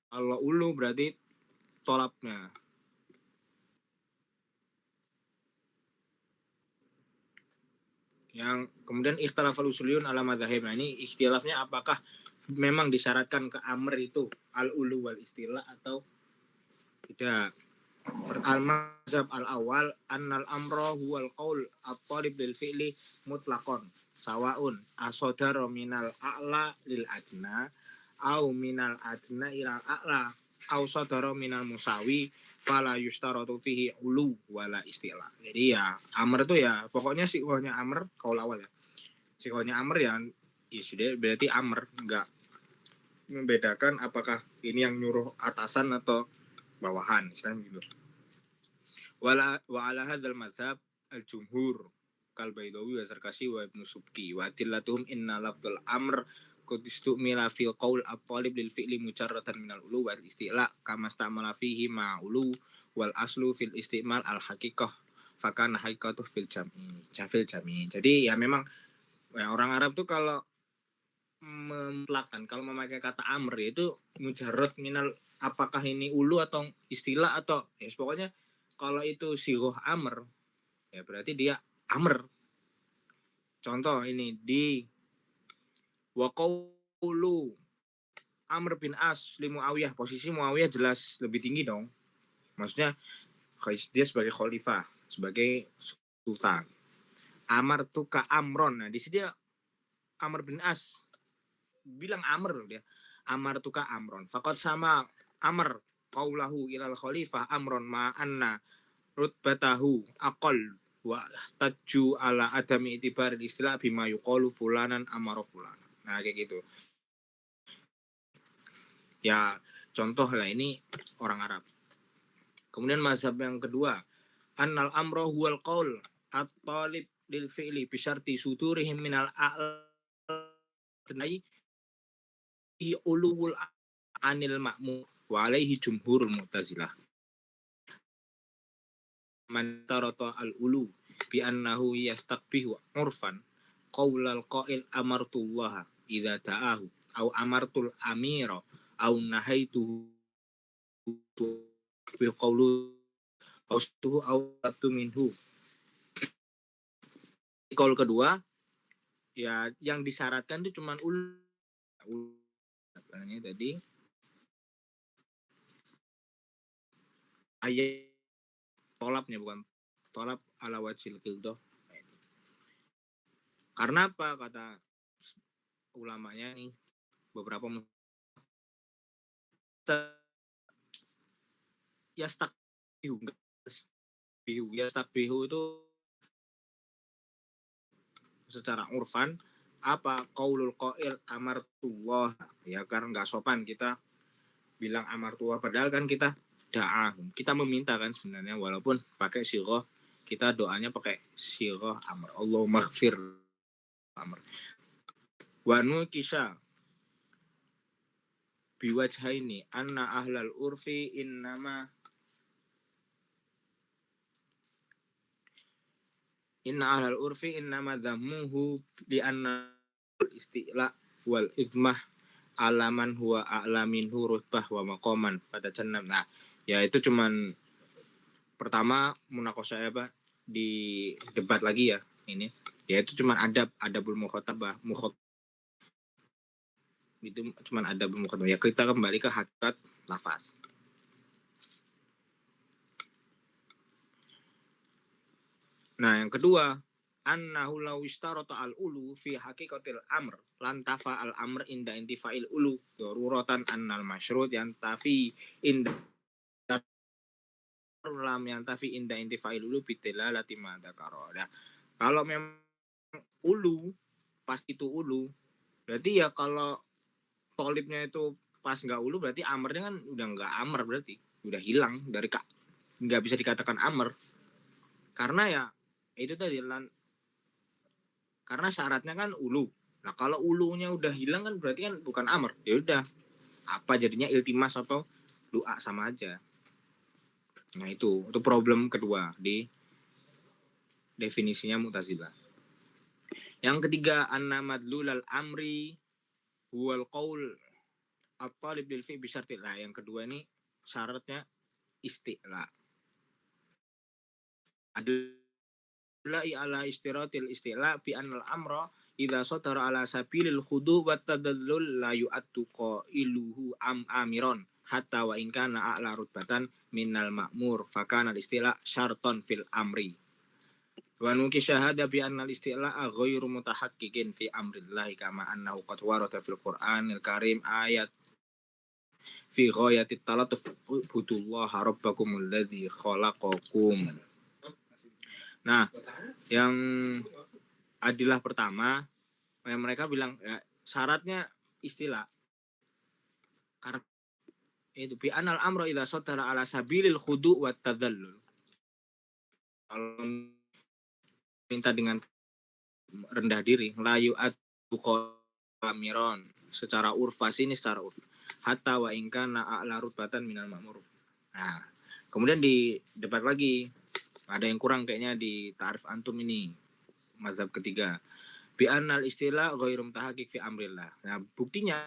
Kalau ulu berarti tolapnya. Yang kemudian ikhtilaful usuliyun ala madzhab. Nah, ini ikhtilafnya apakah memang disyaratkan ke amr itu al-ulu wal istilah atau tidak. Al-mazhab al-awal annal amra huwal qaul at-talib lil fi'li mutlaqon sawaun asodaro minal a'la lil adna au minal adna ilal a'la au sodaro minal musawi fala yustaratu fihi ulu wala istilah. Jadi ya amr itu ya pokoknya sikohnya amr kaul awal ya. Sikohnya amr ya sudah berarti amr, enggak membedakan apakah ini yang nyuruh atasan atau bawahan istilahnya gitu. Wa ala hadzal mazhab al-jumhur kal Baidawi wa Zarkashi wa Ibnu Subki wa adillatuhum inna lafdzul amr qad istumila fil qaul at-talib lil fi'li mujarradan minal ulu wal isti'la kama istamala fihi ma ulu wal aslu fil istimal al haqiqah fakana haqiqatu fil jami. Jadi ya memang ya, orang Arab tuh kalau memutlakan, kalau memakai kata amr yaitu mujarrad minal, apakah ini ulu atau istilah atau ya pokoknya kalau itu sigoh amr ya berarti dia amr. Contoh ini di waqulu Amr bin As li Muawiyah, posisi Muawiyah jelas lebih tinggi dong, maksudnya dia sebagai khalifah, sebagai sultan. Amar tuka amron, nah di sini dia Amr bin As bilang amr loh dia, Amar tuka amron fakot sama amr qaulahu ilal khalifah amron ma anna rutbatahu aqal wa taju ala adami itibar istilah bima yuqalu fulanan amaro fulanan. Nah kayak gitu. Ya contoh lah ini orang Arab. Kemudian mazhab yang kedua, annal amro huwal qaul at-talib lil fi'li bi syarti sudurihim minal a'lai ulul anil ma'mu wa alaihi jumhurul mu'tazilah. Man tarata al-ulu bi annahu yastaqbihu urfan qaulal qail amartullah idza ta'ahu au amartul amira au nahaitu bi qaulu austuhu au tatu minhu. Qaul kedua ya yang disyaratkan itu cuman tadi ayat tolapnya bukan tolap ala wajil kildo. Karena apa kata ulamanya nih beberapa yastakbihu itu secara urfan apa qaulul qail amartullah ya, karena nggak sopan kita bilang amartullah padahal kan kita kita meminta kan sebenarnya, walaupun pakai sighah kita doanya pakai sighah amr, Allahumma maghfir amr. Wanu kisah biwajhaini anna ahlal urfi inna ahlal urfi innama dhammuhu li anna isti'la wal idmah alaman huwa a'laminhu rutbah wa maqaman pada jannah. Nah ya itu cuman pertama munakosah apa di debat lagi ya ini ya, itu cuman adabul mukhatabah itu cuman adabul mukhatabah ya, kita kembali ke hakikat lafaz. Nah yang kedua annahu law istarata al-ulu fi haqiqatil amr lantafa al-amr inda intifa'il ulu daruratan annal masyrut yantafi inda lam yantafi inda intifa'il ulu bitilalati ma dzakara. Nah, kalau memang ulu pas itu ulu berarti ya kalau tolibnya itu pas nggak ulu berarti amernya kan udah nggak amer, berarti udah hilang dari nggak bisa dikatakan amer karena ya itu tadi karena syaratnya kan ulu. Nah kalau ulunya udah hilang kan berarti kan bukan amr, ya udah apa jadinya iltimas atau doa sama aja. Nah itu problem kedua di definisinya Mu'tazilah. Yang ketiga anna madlulal amri huwal qaul at-talib lil fi'li bisyartil. Nah, yang kedua ini syaratnya isti'la. Adla'i ala istiratil isti'la bi anal amra idza satara ala sabilil khudu wa tadallul la yu'attu qailuhu amiron hatta wa in kana a'la rutbatan minal ma'mur fakana al-istila syarton fil amri wa nuki syahada bi anna al-istila ghairu mutahaqqiqin fi amrillahi kama annahu qad warada fil Qur'anil Karim ayat fi ghayati talatuf butullaha rabbakumul ladzi khalaqakum. Nah, yang adilah pertama mereka bilang ya, syaratnya istilah karena itu bi anal amro idza satara ala sabilil khudu wa tadallul. Kalau minta dengan rendah diri, layu amiron secara urfas ini secara urf. Hatta wa in kana a'la rutbatan minal ma'mur. Nah, kemudian di debat lagi ada yang kurang kayaknya di ta'rif antum ini mazhab ketiga. Bi annal istilah ghairu mutahaqqiq fi amrillah. Nah, buktinya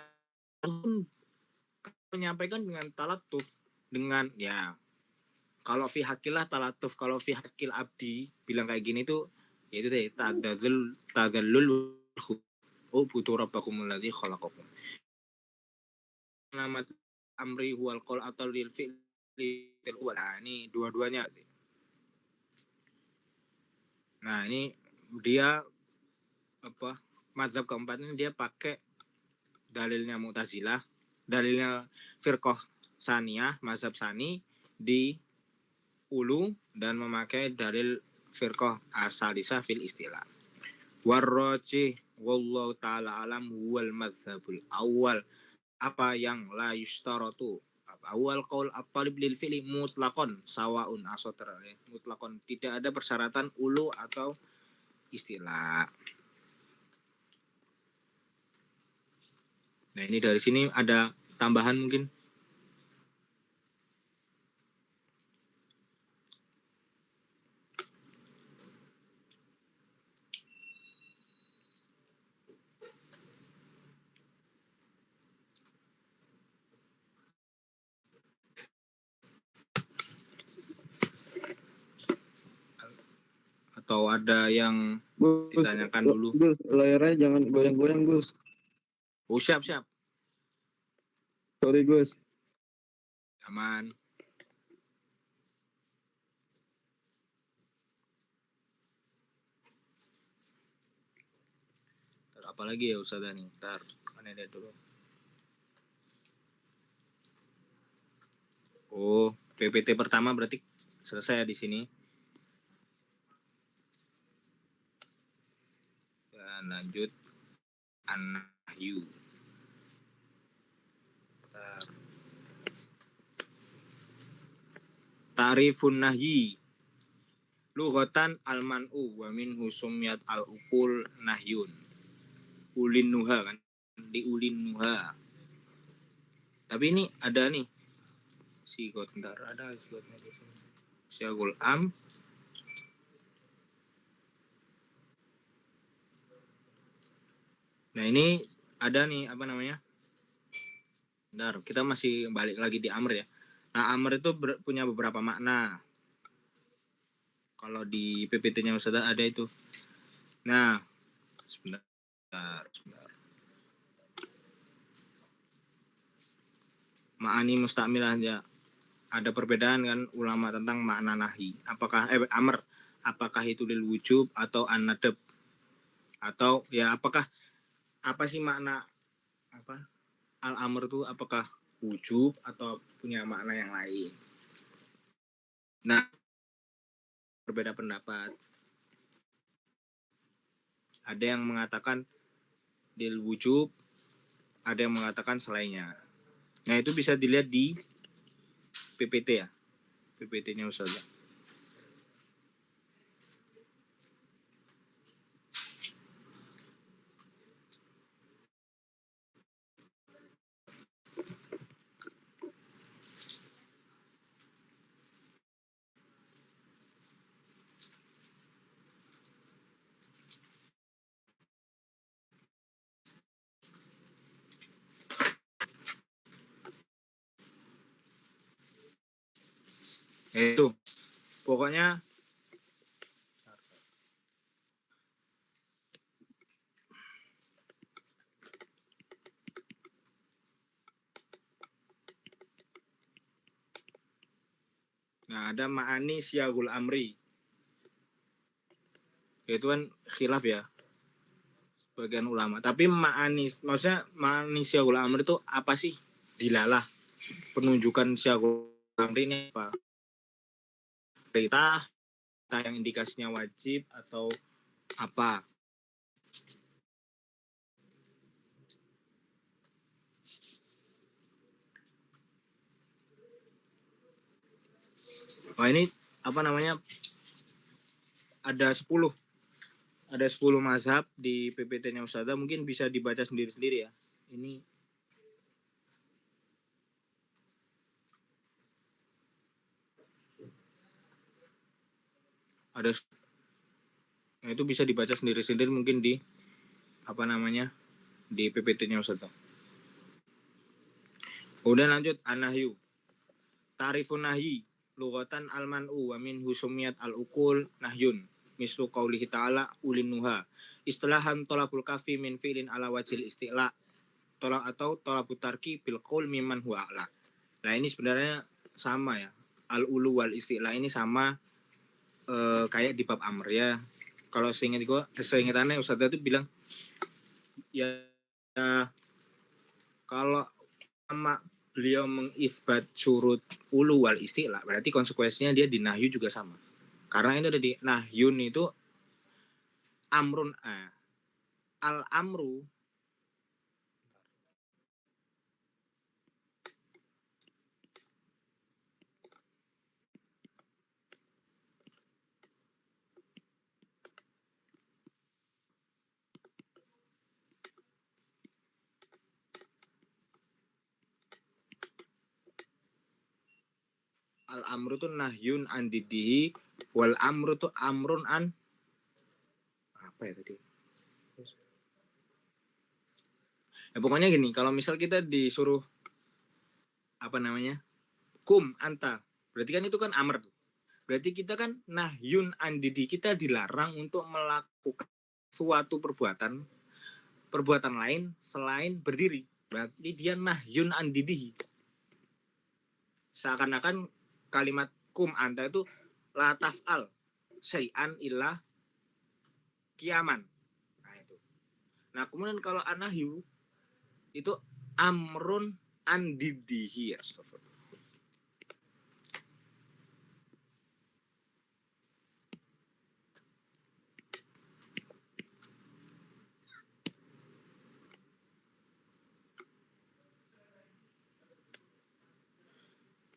menyampaikan dengan talatuf dengan ya kalau fi hakillah talatuf, kalau fi hakil abdi bilang kayak gini tuh ya itu deh tadallul butuh rabbakumul ladzi khalaqakum. Nama amri wal qaul atau lil fi'li wal ini dua-duanya. Nah, ini dia apa mazhab keempat ini dia pakai dalilnya Mu'tazilah, dalilnya Firqah Saniyah, mazhab Sani di ulu dan memakai dalil Firqah As-Salisah fil istilah. Warrajih wallahu taala alam huwal mazhabul awal. Apa yang la yustaratu awal qaul at-talib lil fi'li mutlaqan sawaun asatra mutlaqan, tidak ada persyaratan ulu atau istilah. Nah, ini dari sini ada tambahan mungkin. Atau ada yang ditanyakan dulu? Gus, layarnya jangan goyang-goyang, Gus. Oh, siap. Sorry, Gus. Aman. Apa lagi ya Ustaz nih? Ntar mana dia dulu. Oh, PPT pertama berarti selesai ya di sini. Dan lanjut an-nahyu. Ta'rifun nahyi. Lughatan al-man'u wa minhu sumyat al-uqul nahyun. Ulin nuha kan? Di ulin nuha. Tapi ini ada nih. Sigot bentar, ada sigotnya di sini. Syagul am. Nah, ini ada nih apa namanya? Bentar, kita masih balik lagi di amr ya. Nah, amr itu punya beberapa makna. Kalau di PPT-nya Ustaz ada itu. Nah, sebentar. Ma'ani mustamilah ya. Ada perbedaan kan ulama tentang makna nahi. Apakah amr, apakah itu lil wujub atau an-nadab? Atau ya apakah apa sih makna apa? Al-amr itu apakah wujub atau punya makna yang lain? Nah, berbeda pendapat. Ada yang mengatakan lil wujub, ada yang mengatakan selainnya. Nah, itu bisa dilihat di PPT ya. PPT-nya Ustaz. Itu pokoknya ada ma'ani siyagul amri. Itu kan khilaf ya sebagian ulama. Tapi maksudnya ma'ani siyagul amri itu apa sih? Dilalah penunjukan siyagul amri ini apa? Perintah yang indikasinya wajib atau apa? Wah, ini apa namanya? Ada 10 mazhab di PPT-nya Ustazah, mungkin bisa dibaca sendiri-sendiri ya. Ini ada, nah itu bisa dibaca sendiri-sendiri mungkin di apa namanya di PPT-nya Ustazah. Udah lanjut anahyu. Tarifun nahyi lughatan al-man'u wa min husumiyat al-uqul nahyun mislu qaulihi ta'ala ulin nuha istilahan tolabul kafi min fi'lin ala wajil isti'la tolak atau tolabut tarki bil qaul mimman huwa a'la. Nah ini sebenarnya sama ya, al-ulu wal isti'la ini sama kayak di bab amr ya. Kalau seingatannya Ustazah itu bilang ya kalau sama beliau mengisbat surut ulu wal istilah, berarti konsekuensinya dia di nahyu juga sama. Karena itu ada di nahyun itu amrun al amru al amru tuh nahyun an didihi wal amru tuh amrun an apa ya tadi? Ya, pokoknya gini, kalau misal kita disuruh apa namanya kum anta, berarti kan itu kan amr. Berarti kita kan nahyun an didihi, kita dilarang untuk melakukan suatu perbuatan lain selain berdiri. Berarti dia nahyun an didihi. Seakan-akan kalimat kum anta itu la taf'al syai'an illa kiaman. Nah itu. Nah kemudian kalau anahyu itu amrun andidihi. Astagfirullah.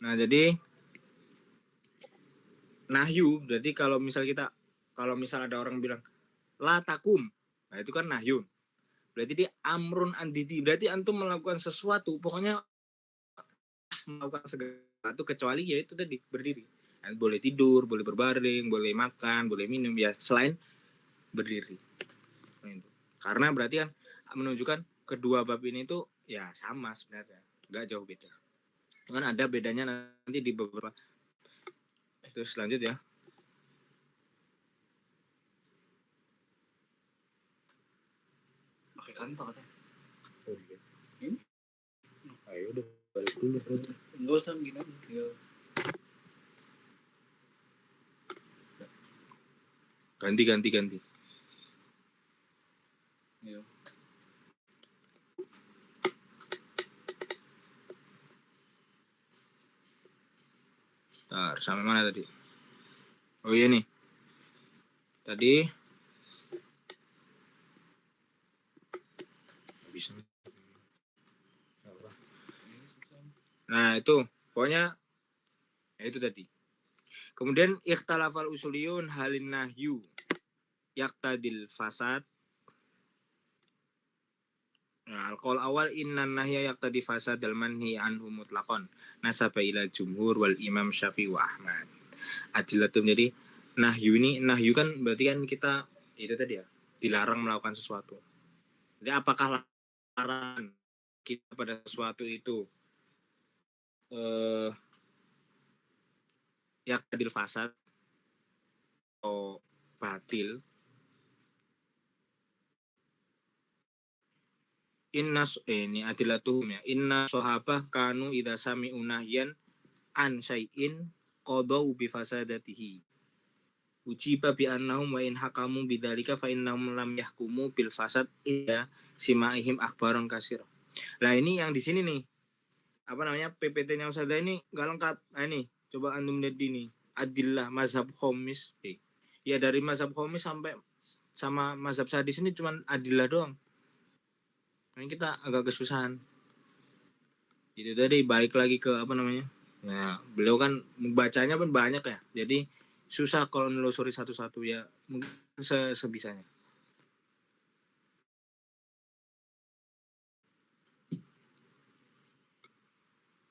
Nah jadi nahyu, jadi kalau misal ada orang bilang la takum, nah itu kan nahyun. Berarti dia amrun andidi, berarti antum melakukan sesuatu, pokoknya melakukan sesuatu kecuali ya itu tadi berdiri. Boleh tidur, boleh berbaring, boleh makan, boleh minum ya selain berdiri. Karena berarti kan menunjukkan kedua bab ini tuh ya sama sebenarnya, nggak jauh beda. Kan ada bedanya nanti di beberapa. Terus lanjut ya. Pakai kantong katanya. Oh iya. Ini? Ayo udah balik dulu. Enggak usah gini aja. Ganti. Iya. Ntar, sampai mana tadi? Oh iya nih. Tadi bisa. Nah, itu pokoknya ya itu tadi. Kemudian ikhtalafal usuliyun halin nahyu yaktadil fasad. Nah, al-qaul awal innan nahya yaqtadi fasad dal manhi anhu mutlaqan nasaba ila jumhur wal imam Syafi'i wa Ahmad. Adilatum, jadi nahyu kan berarti kan kita itu tadi ya dilarang melakukan sesuatu. Jadi apakah larangan kita pada sesuatu itu yaqtadil fasad atau batil. Ini adilatuhum ya. Inna sahabah kanu idza sami'u nahyan an syai'in qadau bi fasadatihi. Ujiba bi annahum wa in hakamu bidzalika fa innahum lam yahkumu bil fasad illa simaihim akhbaron kasir. Nah, ini yang di sini nih. Apa namanya? PPT-nya Ustazah ini enggak lengkap. Nah, ini coba antum lihat ini. Adillah mazhab Khamis. Ya dari mazhab Khamis sampai sama mazhab Sadis ini cuman adillah doang. Ini kita agak kesusahan. Itu tadi balik lagi ke apa namanya? Nah, beliau kan bacanya pun banyak ya. Jadi susah kalau nelusuri satu-satu ya, mungkin sebisanya.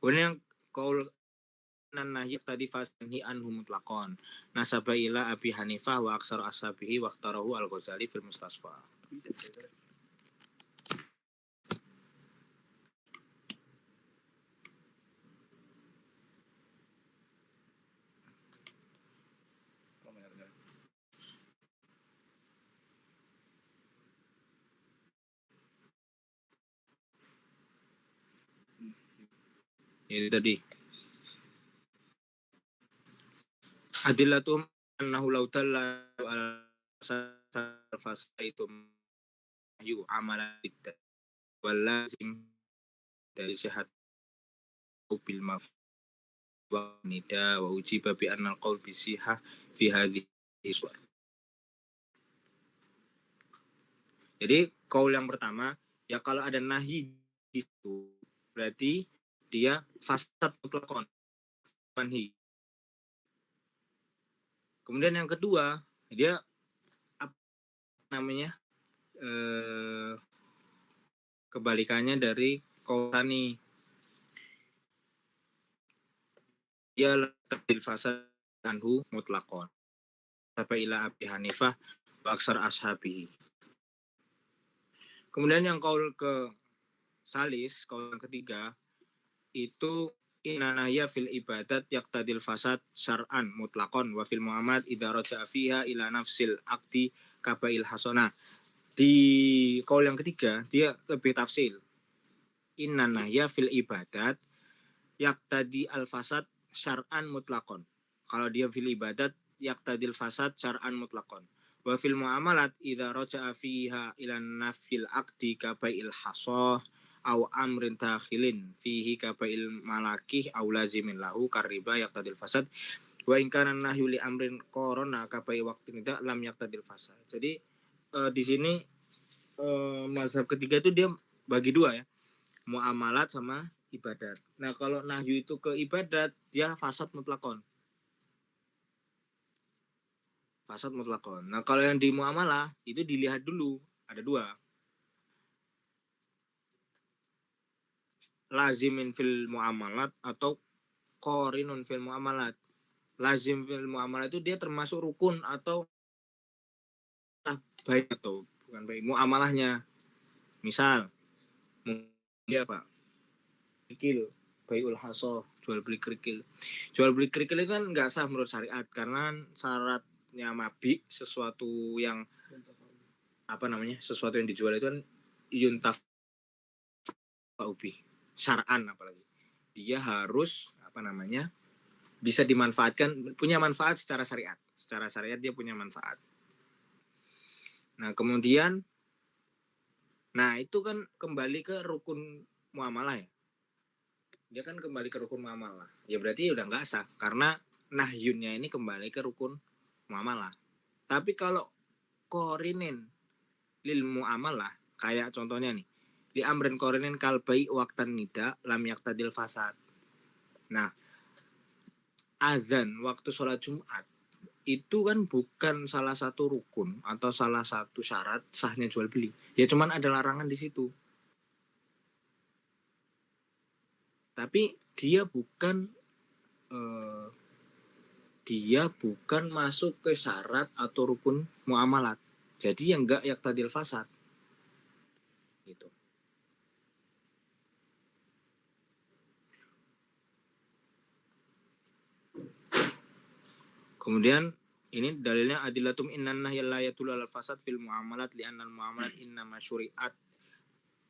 Kemudian yang qaul nahi tadi fasani anhu mutlaqan. Nasaba ila Abi Hanifah wa aksar ashabihi wa akhtarahu Al-Ghazali fil Mustasfa. Itu tadi. Adillatum annahu law dalla al fasaitum yu amalan wal lazim dari sehat bil maf wa nida wa ujiba bi anna qaul bi sihah fi hadhihi suwar. Jadi qaul yang pertama ya kalau ada nahi itu berarti dia fasad mutlaqan manhi. Kemudian yang kedua dia apa namanya kebalikannya dari qaul tani. Dia tadil fasad anhu mutlaqan sampai ila Abi Hanifah wa aksar ashabihi. Kemudian yang qaul ke salis, qaul yang ketiga itu inanaya fil ibadat yaqtadil fasad syar'an mutlaqan wa fil muamalat idza raja'a fiha ila nafsil aqdi kabail hasanah. Di qaul yang ketiga dia lebih tafsil. Inanaya fil ibadat yaqtadi al fasad syar'an mutlaqan. Kalau dia fil ibadat yaqtadil fasad syar'an mutlaqan. Wa fil muamalat idza raja'a fiha ila nafil aqdi kabail hasah au amrin takhilin fihi kabail malakih au lazimin lahu kariba yaqtadil fasad wa in kana nahyu li amrin qarana kabai waqtin tidak lam yaqtadil fasad. Jadi di sini mazhab ketiga itu dia bagi dua ya, muamalat sama ibadat. Nah kalau nahyu itu ke ibadat dia fasad mutlakon. Fasad mutlakon. Nah kalau yang di muamalah itu dilihat dulu ada dua. Lazimin fil muamalat atau qarinun fil muamalat. Lazim fil muamalat itu dia termasuk rukun atau baik atau bukan baik muamalahnya. Misal dia apa? Kerikil, baiul haso, jual beli kerikil. Jual beli kerikil itu kan nggak sah menurut syariat karena syaratnya mabik sesuatu yang apa namanya? Sesuatu yang dijual itu kan yuntaf ubi syar'an apalagi. Dia harus apa namanya? Bisa dimanfaatkan, punya manfaat secara syariat. Secara syariat dia punya manfaat. Nah, kemudian itu kan kembali ke rukun muamalah ya. Dia kan kembali ke rukun muamalah. Ya berarti udah nggak sah karena nahyunnya ini kembali ke rukun muamalah. Tapi kalau korinin lil muamalah kayak contohnya nih di amrin korinin kalbai waktan nida lam yaktadil fasad. Nah, azan waktu sholat Jumat itu kan bukan salah satu rukun atau salah satu syarat sahnya jual beli. Ya cuman ada larangan di situ. Tapi dia bukan masuk ke syarat atau rukun muamalat. Jadi yang enggak yaktadil fasad. Gitu. Kemudian ini dalilnya adillatum innan nahya la yatul al fasad fil muamalat li anna al muamalat innama syuri'at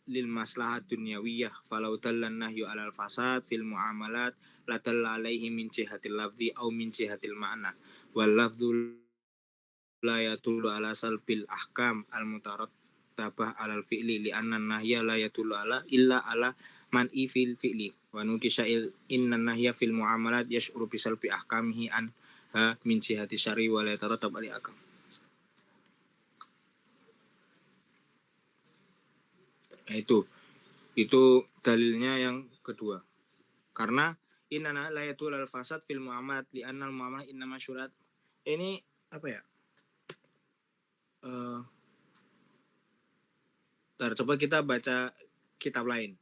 lil maslahat dunyawiyah falau dallan nahyu alal fasad fil muamalat la dalla alaihi min jihatil lafzi au min jihatil ma'na wal lafzu la yatulu ala salbil ahkam al mutarattabah alal fi'li li anna nahya la yatulu ala illa ala man'i fil fi'li wa nukisa'il inna nahya fil muamalat yash'uru bisalbi ahkamihi an min jihati syari wa la yatarattab ali akam. Nah, itu dalilnya yang kedua. Karena inna la yatul al fasad fil muamalat li anna al muamalah inna masyurat. Ini apa ya? Coba kita baca kitab lain.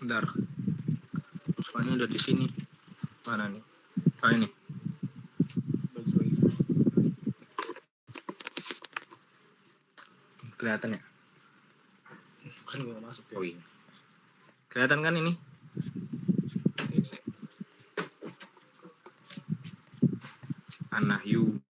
Bentar. Soalnya udah di sini. Mana nih? Ah, ini. Kelihatan ya? Kan gua masuk ya. Oh iya. Kelihatan kan ini? An-nahyu.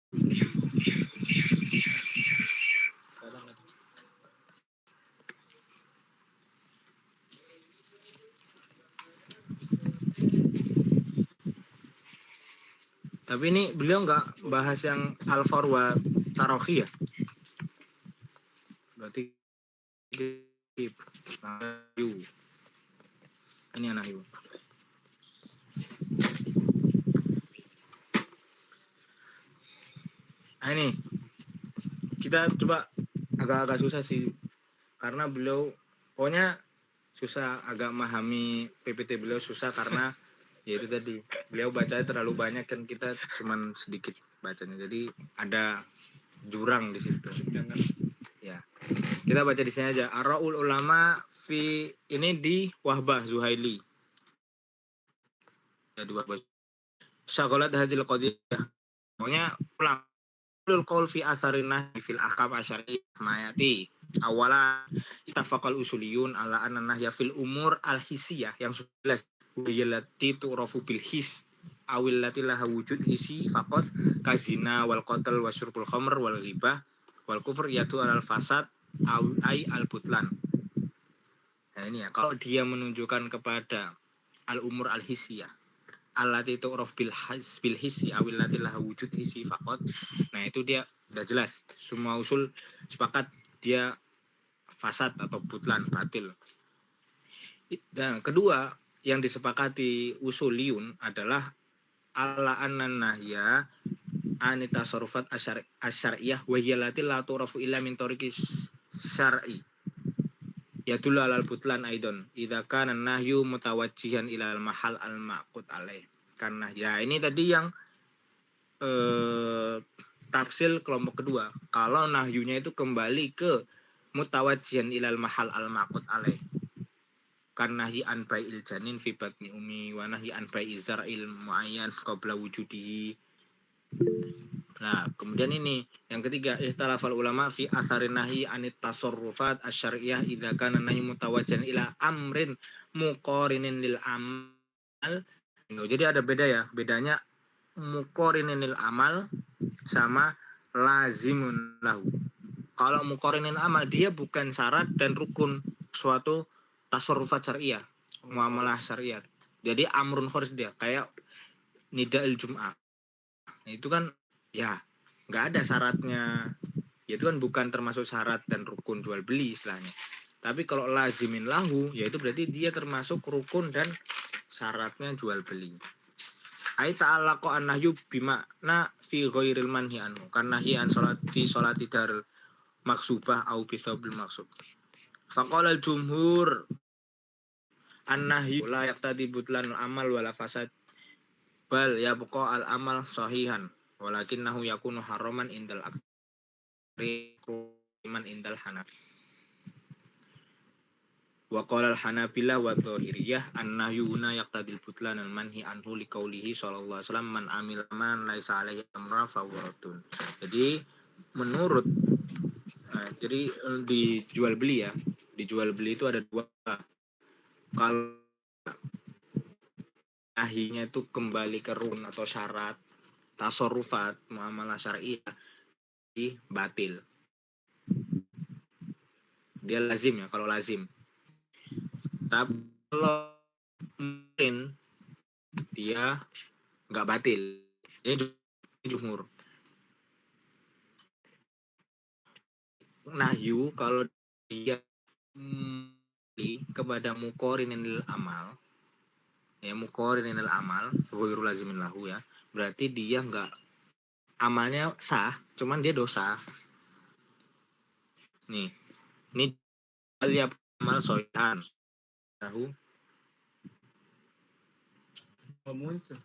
Tapi ini beliau nggak bahas yang al-farwa tarohi ya? Berarti nahyu. Ini nahyu. Nah ini kita coba agak-agak susah sih karena beliau pokoknya susah agak memahami PPT beliau susah karena ya itu tadi beliau bacanya terlalu banyak kan kita cuman sedikit bacanya jadi ada jurang di situ ya kita baca di sini aja Ar-Ra'ul Ulama fi ini di Wahbah Zuhaili ya di Wahbah Syagolat hadil qadiyah pokoknya ulang qaul fi asarinah fil ahkam asyari mayati awala itafaqal usuliyun ala anna nahya fil umur al hisiyah yang sudah yallati tu'rafu bil his awil lati laha wujud hisi faqat kazina wal qatl wa syurbul khamr wal ghibah wal kufr yatu al fasad ay al butlan. Nah ini ya kalau dia menunjukkan kepada al umur al hisiyah allati tu'raf bil hisi awil lati laha wujud hisi faqat. Nah itu dia udah jelas semua usul sepakat dia fasad atau butlan batil. Dan kedua yang disepakati usuliyun adalah ala annan nahya anita sarufat asyariyah wa hiya lati la turafu illa min tariqi syar'i yadullu alal butlan aidon idza kana nahyu mutawajjihan ilal mahal al maqut alaih. Karena ya ini tadi yang tafsil kelompok kedua kalau nahyunya itu kembali ke mutawajjihan ilal mahal al maqut alaih kan nahyi an bai'il janin fi batni ummi wa nahyi an bai'iz zar'il muayyan qabla wujudihi. Nah, kemudian ini yang ketiga ihtalafal ulama fi atharin nahyi anit tasarrufat asyariyah idza kana nahyi mutawajjihan ila amrin muqarinin lil amal. Jadi ada beda ya, bedanya muqarinin lil amal sama lazimun lahu. Kalau muqarinin amal dia bukan syarat dan rukun suatu tasarrufat syariah, muamalah syariah. Jadi amrun kharis dia kayak nida'il jum'ah. Nah, itu kan ya nggak ada syaratnya. Ya, itu kan bukan termasuk syarat dan rukun jual beli istilahnya. Tapi kalau lazimin lahu, ya itu berarti dia termasuk rukun dan syaratnya jual beli. Ai ta'ala ko annahyu bimakna fi ghairil manhi anhu. Karena hi an salat fi salati dar maksubah au bisabil maksub. Faqala al-jumhur annahyu la yaqtadi butlanul amal wala fasad bal yabqa al-amal sahihan walakinnahu yakunu haraman indal aktsari iman indal hanafi. Wa qala al-Hanabilah wa Dhahiriyah an-nahyuna yaqtadil butlan al-manhi anhu liqaulihi sallallahu alaihi wasallam man amila man laisa alaihi amra fa waradun. Jadi menurut jadi dijual beli ya. Dijual beli itu ada dua. Kalau nahinya itu kembali ke rukun atau syarat tasarrufat muamalah syariah di batil. Dia lazim ya kalau lazim. Tapi kalau mungkin dia nggak batil. Ini jumhur. Nahyu kalau dia kepada muqorinil amal, ya muqorinil amal, ghairu lazimin lahu ya, berarti dia nggak amalnya sah, cuman dia dosa. Nih, ini lihat amal soihan. Tahu? Muncul.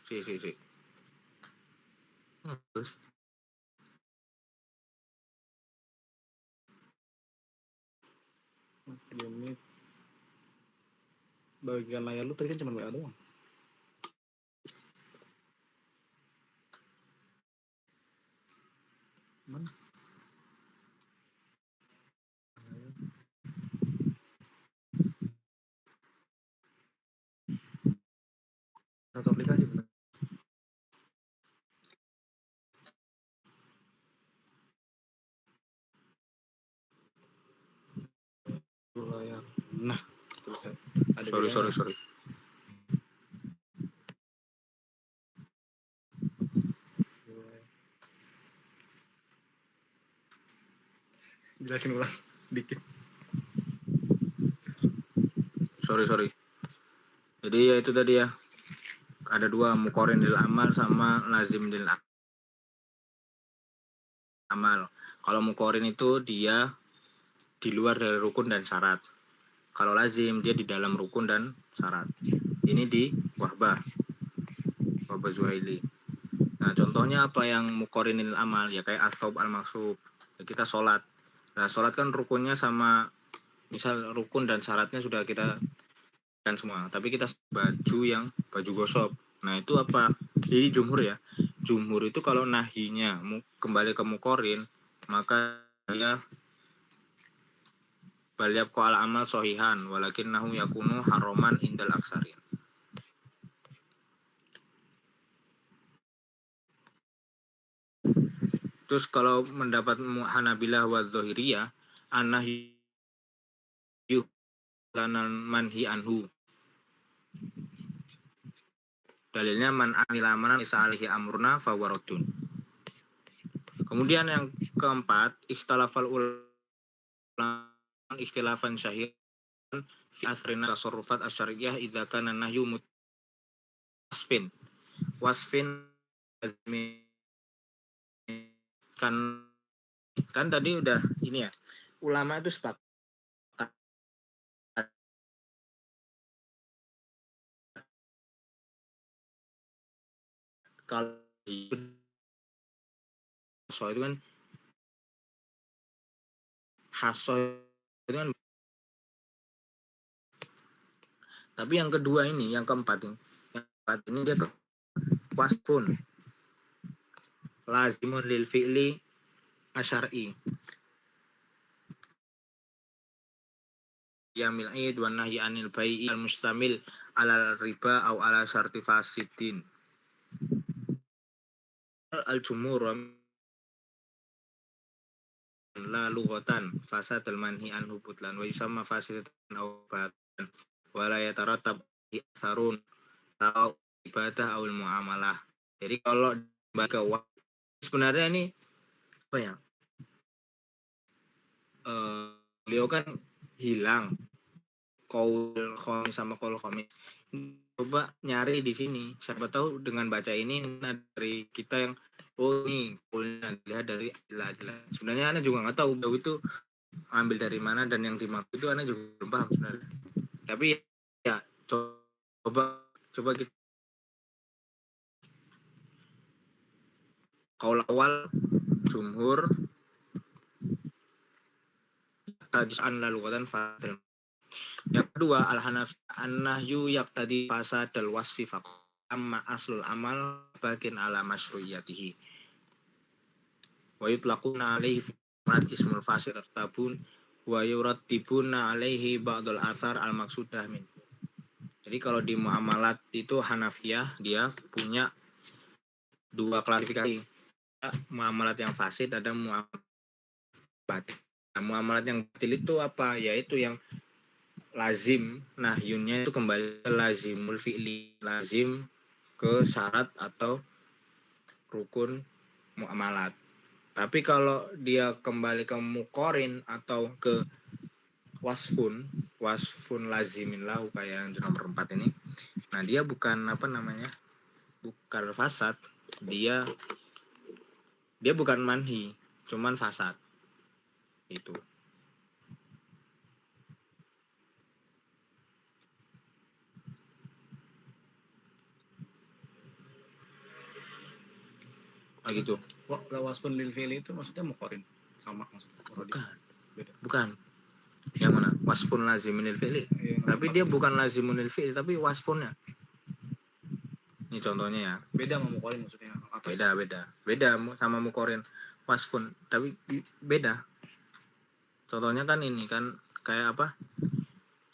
Si. Terus. Bagian layar lu tadi kan cuma WA doang. Mana? Satu aplikasi benar. Layar. Nah, terus ada Sorry. Jelasin ulang dikit. Sorry. Jadi ya itu tadi ya. Ada dua, muqorin lil amal sama lazim lil amal. Kalau muqorin itu dia di luar dari rukun dan syarat. Kalau lazim dia di dalam rukun dan syarat. Ini di Wahbah Zuhaili. Nah, contohnya apa yang muqorinil amal? Ya kayak as-saub al-maksub. Ya, kita sholat. Nah, sholat kan rukunnya sama, misal rukun dan syaratnya sudah kita kan semua. Tapi kita baju gosok. Nah, itu apa? Jadi jumhur ya. Jumhur itu kalau nahinya kembali ke muqorin, maka dia baliab ko al amal sohihan walakinnahu yakunu haroman indal aksarin. Terus kalau mendapat Hanabilah wa Dhahiriyah annahyu lanal manhi anhu. Dalilnya man amila amalan isa alaihi amruna fa waradun. Kemudian yang keempat, ikhtilafal ulama ikhtilafan syahir fi asrina tasarrufat asyariyah idza kana nahyu wasfin kan tadi udah ini ya, ulama itu sepakat kalau haso itu kan tapi yang kedua ini, yang keempat ini dia wasfun lazimun lil fi'li asyar'i yamil id wa nahyi anil bai'i al mustamil ala riba au ala syarti fasidin. Al jumhur la lughatan fasad al manhi anhu butlan wa yusamma fasidatan au batan wa la yatarattab atharun atau ibadah awal muamalah. Jadi kalau baca sebenarnya ini apa ya? Beliau kan hilang qaul khamis sama qaul khamis. Coba nyari di sini. Siapa tahu dengan baca ini dari kita yang ini qaulnya dilihat dari adilah. Sebenarnya Anda juga nggak tahu beliau itu ambil dari mana dan yang dimaksud itu Anda juga belum paham sebenarnya. Tapi ya coba kita qaul awal jumhur taj'an lalughatan fadil. Yang kedua al-hanafi an-nahyu yaqtadi fasadal wasfi faqat amma aslul amal bakin ala masyru'iyatihi wa yutlaquna alaihi fi'lat ismul fasid tabun wa yurattibuna alaihi ba'dul athar al-maqsudah min. Jadi kalau di muamalat itu Hanafiyah dia punya dua klasifikasi. Muamalat yang fasid, ada muamalat batil. Nah, muamalat yang batil itu apa? Yaitu yang lazim, nahyunnya itu kembali ke lazimul fi'li, lazim ke syarat atau rukun muamalat. Tapi kalau dia kembali ke muqorin atau ke wasfun lazimin lahu kayak yang di nomor 4 ini. Nah, dia bukan bukan fasad, dia bukan manhi, cuman fasad. Itu. Gitu. Wasfun lil fi'li itu maksudnya muqarin sama maksudnya. Bukan. Yang mana? Wasfun lazimin lil fi'li. Tapi dia bukan lazimun lil fi'li, tapi wasfunnya. Ini contohnya ya. Beda sama muqarin maksudnya. Beda sama muqarin. Wasfun, tapi beda. Contohnya kan ini kan kayak apa?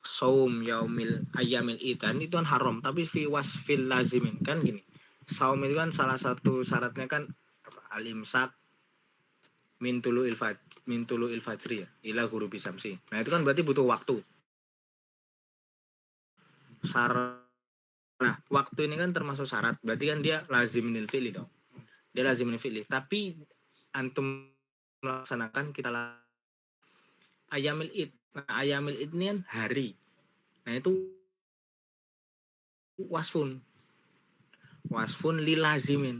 Saum yaumil ayyamil idan itu kan haram, tapi fi wasfil lazimin kan gini. Saum itu kan salah satu syaratnya kan al-imsak min tulu il fajri ya, ila ghurubi syamsi. Nah, itu kan berarti butuh waktu. Nah, waktu ini kan termasuk syarat. Berarti kan dia laziminil fi'li dong. Dia laziminil fi'li. Tapi antum melaksanakan kita ayamil id. Nah, ayamil id ini kan hari. Nah, itu wasfun lilazimin.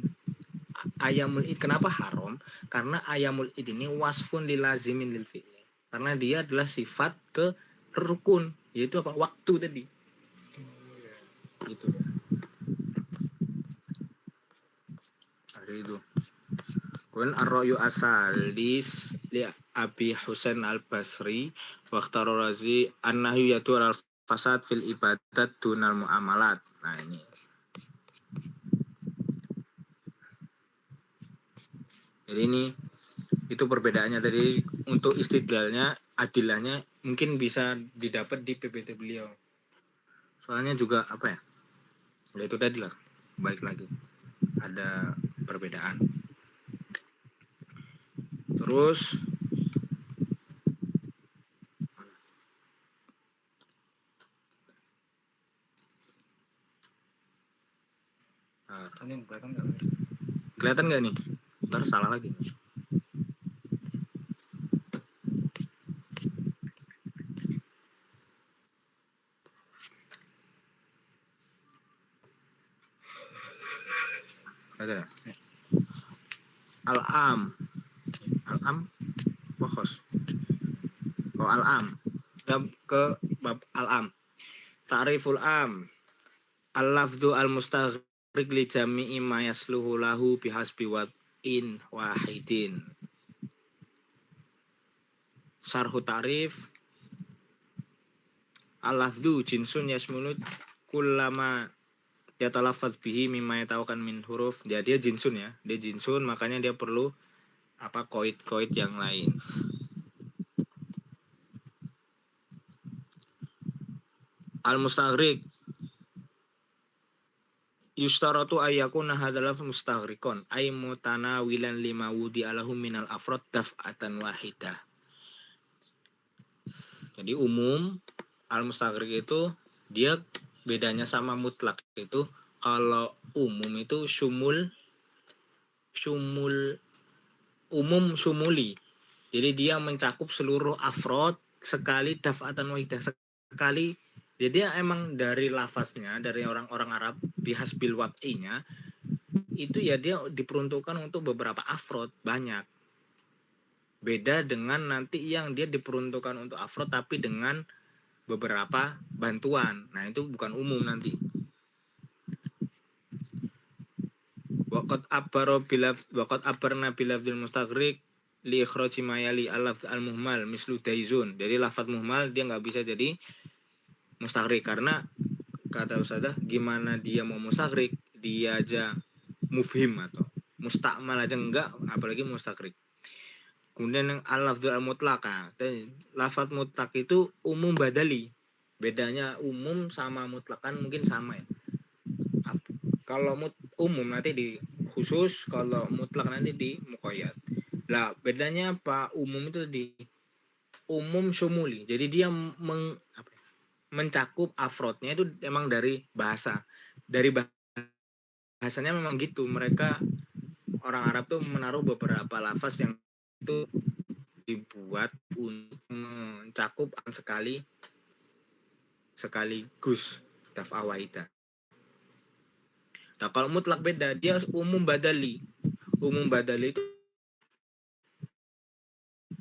Ayamul id kenapa haram? Karena ayamul id ini wasfun lilazimin lil fi'li. Karena dia adalah sifat ke rukun, yaitu apa? Waktu tadi. Gitu. Ada itu. Kemudian ar-ra'yu asalis li Abi Husain al-Basri wa ikhtara Razi an-nahyu yadur al-fasad fil ibadat dunal muamalat. Nah, ini. Jadi ini itu perbedaannya tadi. Untuk istidlalnya, adilahnya mungkin bisa didapat di PPT beliau. Soalnya juga apa ya? Ya itu tadi lah. Balik lagi. Ada perbedaan. Terus Ini kelihatan nggak? kelihatan nggak nih? Ntar salah lagi. Ada. Al-am Bokos. Oh, al-am. Ke bab al-am. Ta'riful am. Al-lafdhu al-mustaghriq li jami'i ma yasluhu lahu bihasbi wad'in wahidin. Syarhu ta'rif. Al-lafdhu jinsun yasmulut kullama yatalaffaz bihi mimma yatawakkan min huruf. Dia jinsun ya. Dia jinsun, makanya dia perlu koid yang lain. Al-mustaghriq yustaratu ayyakuna hadzal mustaghriqan ay mutanawilan lima wudi alahum minal afrad daf'atan wahidah. Jadi umum al-mustaghriq itu dia bedanya sama mutlak itu Kalau umum itu syumul umum syumuli. Jadi dia mencakup seluruh afrod sekali daf'atan wahidah sekali. Jadi dia emang dari lafaznya dari orang-orang Arab bihasbil wad'inya itu ya dia diperuntukkan untuk beberapa afrod banyak. Beda dengan nanti yang dia diperuntukkan untuk afrod tapi dengan beberapa bantuan. Nah, itu bukan umum nanti. Waqad abarna bilafdil mustaghrib li ikhraji mayali al-lafz al-muhmal mislu daizun. Jadi lafaz muhmal dia nggak bisa jadi mustaghrib karena kata Ustazah gimana dia mau mustaghrib, dia aja mufhim atau mustakmal aja enggak, apalagi mustaghrib. Kemudian yang al-lafzul al-mutlaq. Lafaz mutlak itu umum badali. Bedanya umum sama mutlak kan mungkin sama ya. Kalau umum nanti di khusus, kalau mutlak nanti di muqayyad. Lah, bedanya apa? Umum itu di umum syumuli. Jadi dia mencakup afrodnya itu emang dari bahasa. Dari bahasanya memang gitu. Mereka orang Arab tuh menaruh beberapa lafaz yang itu dibuat untuk mencakup sekaligus daf'a wahidah. Nah, kalau mutlak beda, dia umum badali. Umum badali itu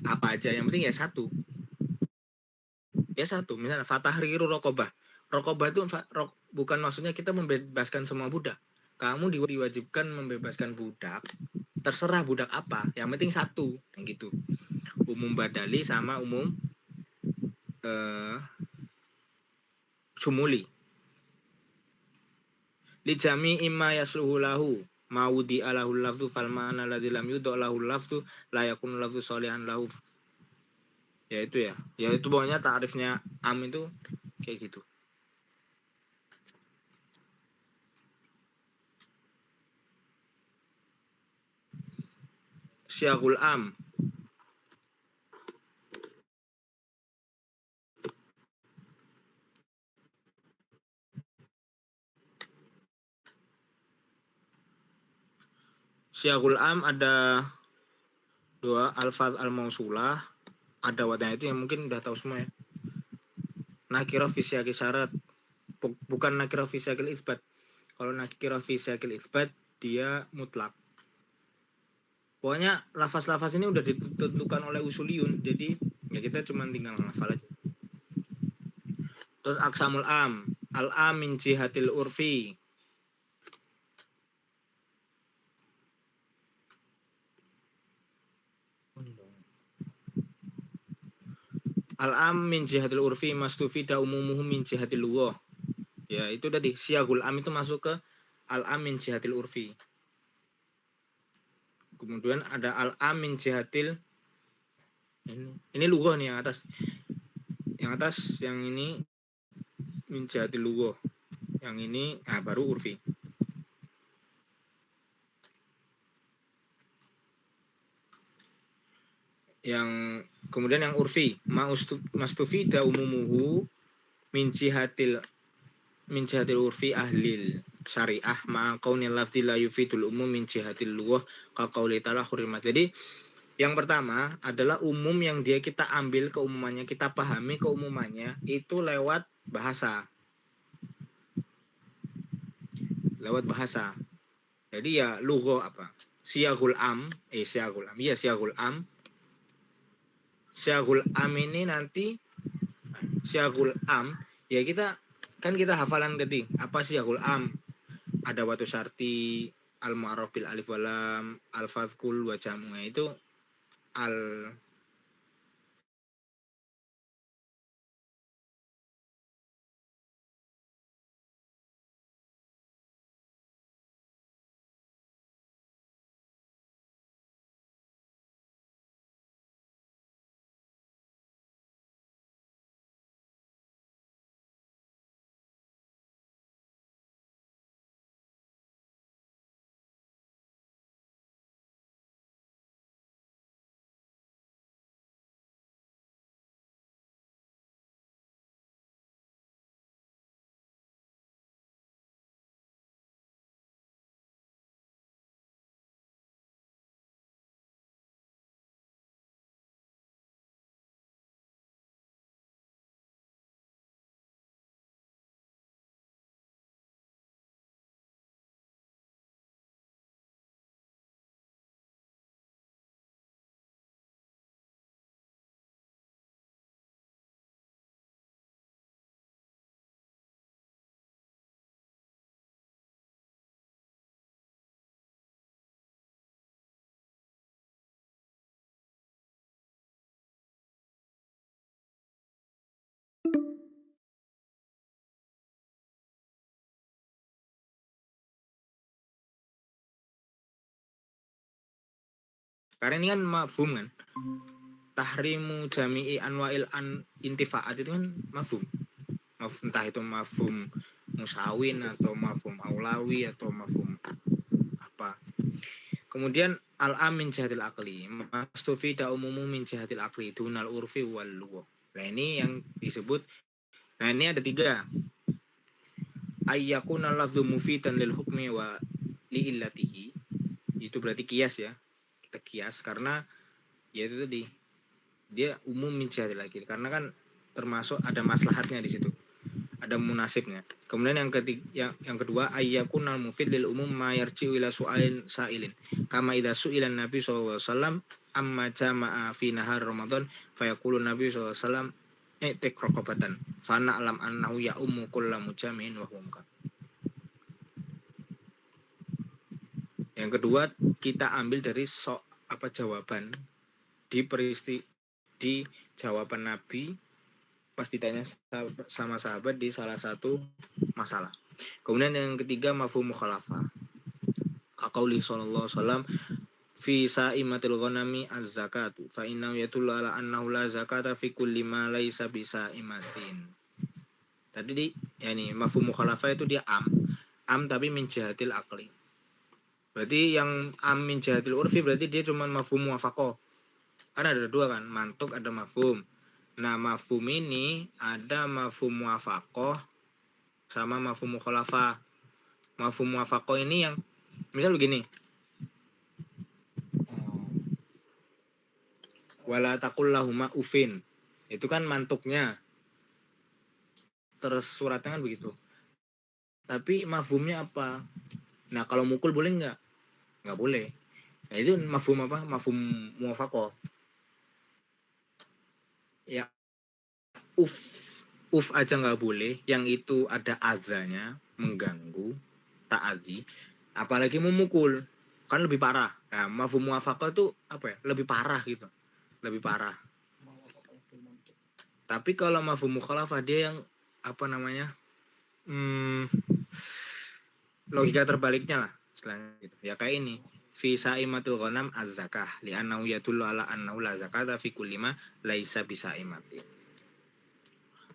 apa aja, yang penting ya satu. Ya satu, misalnya fatahriru rokobah. Rokobah itu bukan maksudnya kita membebaskan semua budak. Kamu diwajibkan membebaskan budak, terserah budak apa, yang penting satu, yang gitu. Umum badali sama umum sumuli. Li jami imma yasluhu lahu maudi alahul lafdu fal ma'ana alladzi lam yudau lahul lafdu la yakunu lafdu sholihan lahu. Ya itu ya. Ya itu pokoknya ta'rifnya am itu kayak gitu. Syiagul am. Syiagul am ada dua, alfaz al-mausulah, ada wadahnya itu yang mungkin udah tahu semua ya. Nakirah fi siyaqi syarat, bukan nakirah fi siyaqil isbat. Kalau nakirah fi siyaqil isbat dia mutlak. Pokoknya lafaz-lafaz ini udah ditentukan oleh usuliyun, jadi ya kita cuma tinggal hafal aja. Terus aksamul am, al-am min jihatil urfi. Al-am min jihatil urfi mastufida umumuhu min jihatil lughah. Ya, itu tadi syiagul am itu masuk ke al-am min jihatil urfi. Kemudian ada al-am min jihatil ini lughah nih yang atas. Yang atas yang ini min jihatil lughah. Yang ini baru urfi. Yang kemudian yang urfi mastufida umumuhu min jihatil urfi ahlil syariah ma qaunil lafzi la yufidul umum min jihatil lughah ka qauli ta'ala hurimat. Jadi yang pertama adalah umum yang kita ambil keumumannya, kita pahami keumumannya itu lewat bahasa. Lewat bahasa. Jadi ya lughah apa? Syiagul am. Iya syiagul am. Syiagul am ini nanti syiagul am ya kita hafalan tadi. Apa syiagul am? Ada watu syarti, al-mu'arraf bil alif walam, al-fadhkul wa jamu'nya itu al Karena ini kan mafhum kan. Tahrimu jami'i anwa'il intifaat itu kan mafhum. Entah itu mafhum musawin atau mafhum aulawi atau mafhum apa. Kemudian al-am min jihatil aqli, mastufida umumu min jihatil aqli dunal urfi wal lugha. Nah ini yang disebut. Nah ini ada 3. Ayyakuna lafdhu mufidan lil hukmi wa li illatihi. Itu berarti kias ya. Kita kias karena ya itu tadi dia umum min jihatil aqli karena kan termasuk ada maslahatnya di situ. Ada munasibnya. Kemudian yang kedua ayyakunal mufid lil umum ma yarji'u ila su'alin sa'ilin. Kama idza su'ila Nabi sallallahu alaihi wasallam amma jama'a fi nahar Ramadan fayaqulu Nabi sallallahu alaihi wasallam i'tik raqabatan fa na'lam annahu ya ummu kullu mujami'in wa huwa. Yang kedua kita ambil dari jawaban di jawaban Nabi pas ditanya sama sahabat di salah satu masalah. Kemudian yang ketiga mafhum mukhalafah. Kaqauli sallallahu alaihi wasallam fi sa'imatil ghanami az-zakatu fa innahu yadullu ala annahu la zakata fi kulli ma laysa bi sa'imatin. Tadi yani mafhum mukhalafah itu dia am tapi min jihatil aqli. Berarti yang am min jihatil urfi berarti dia cuma mafhum muwafaqah. Kan ada 2 kan, mantuk ada mafhum. Nah, mafhum ini ada mafhum muwafaqah sama mafhum mukhalafah. Mafhum muwafaqah ini yang misal begini. Wala taqul lahuma ufin. Itu kan mantuknya. Terus suratnya kan begitu. Tapi mafhumnya apa? Nah, kalau mukul boleh enggak? Enggak boleh. Nah, itu mafhum apa? Mafhum muwafaqah. Ya, uf aja nggak boleh, yang itu ada azanya, mengganggu, ta'adzi, apalagi memukul, kan lebih parah. Nah, mafhum muwafaqah itu apa ya? Lebih parah gitu. Lebih parah. Tapi kalau mafhum mukhalafah dia yang apa namanya? Logika terbaliknya lah, istilahnya gitu. Ya kayak ini. Fi sa'imatil ghanam az-zakah li'annahu yadullu ala annahu la zakata fi kulli ma laisa bisa'imatin.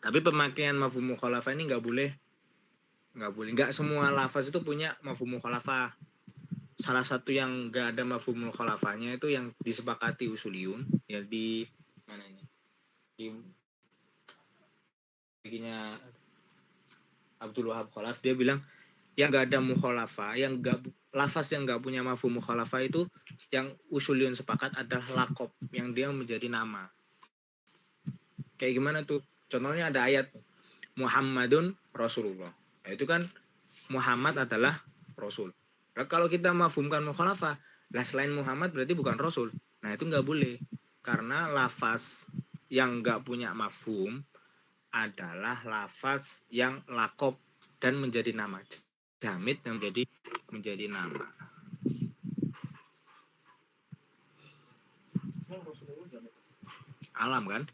Tapi pemakaian mafhum mukhalafah ini nggak boleh. Nggak semua lafaz itu punya mafhum mukhalafah. Salah satu yang nggak ada mafhum mukhalafahnya itu yang disepakati usuliyun ya di mana ini? Di bikinnya Abdul Wahab Khalaf, dia bilang yang nggak ada mukhalafah, yang nggak lafaz yang nggak punya mafhum mukhalafah itu yang usuliyun sepakat adalah laqab yang dia menjadi nama. Kayak gimana tuh? Contohnya ada ayat Muhammadun Rasulullah. Nah, itu kan Muhammad adalah Rasul. Nah, kalau kita mafhumkan mukhalafah, lah selain Muhammad berarti bukan Rasul. Nah itu nggak boleh. Karena lafaz yang nggak punya mafhum adalah lafaz yang lakob dan menjadi nama. Jamid yang menjadi nama. Alam kan?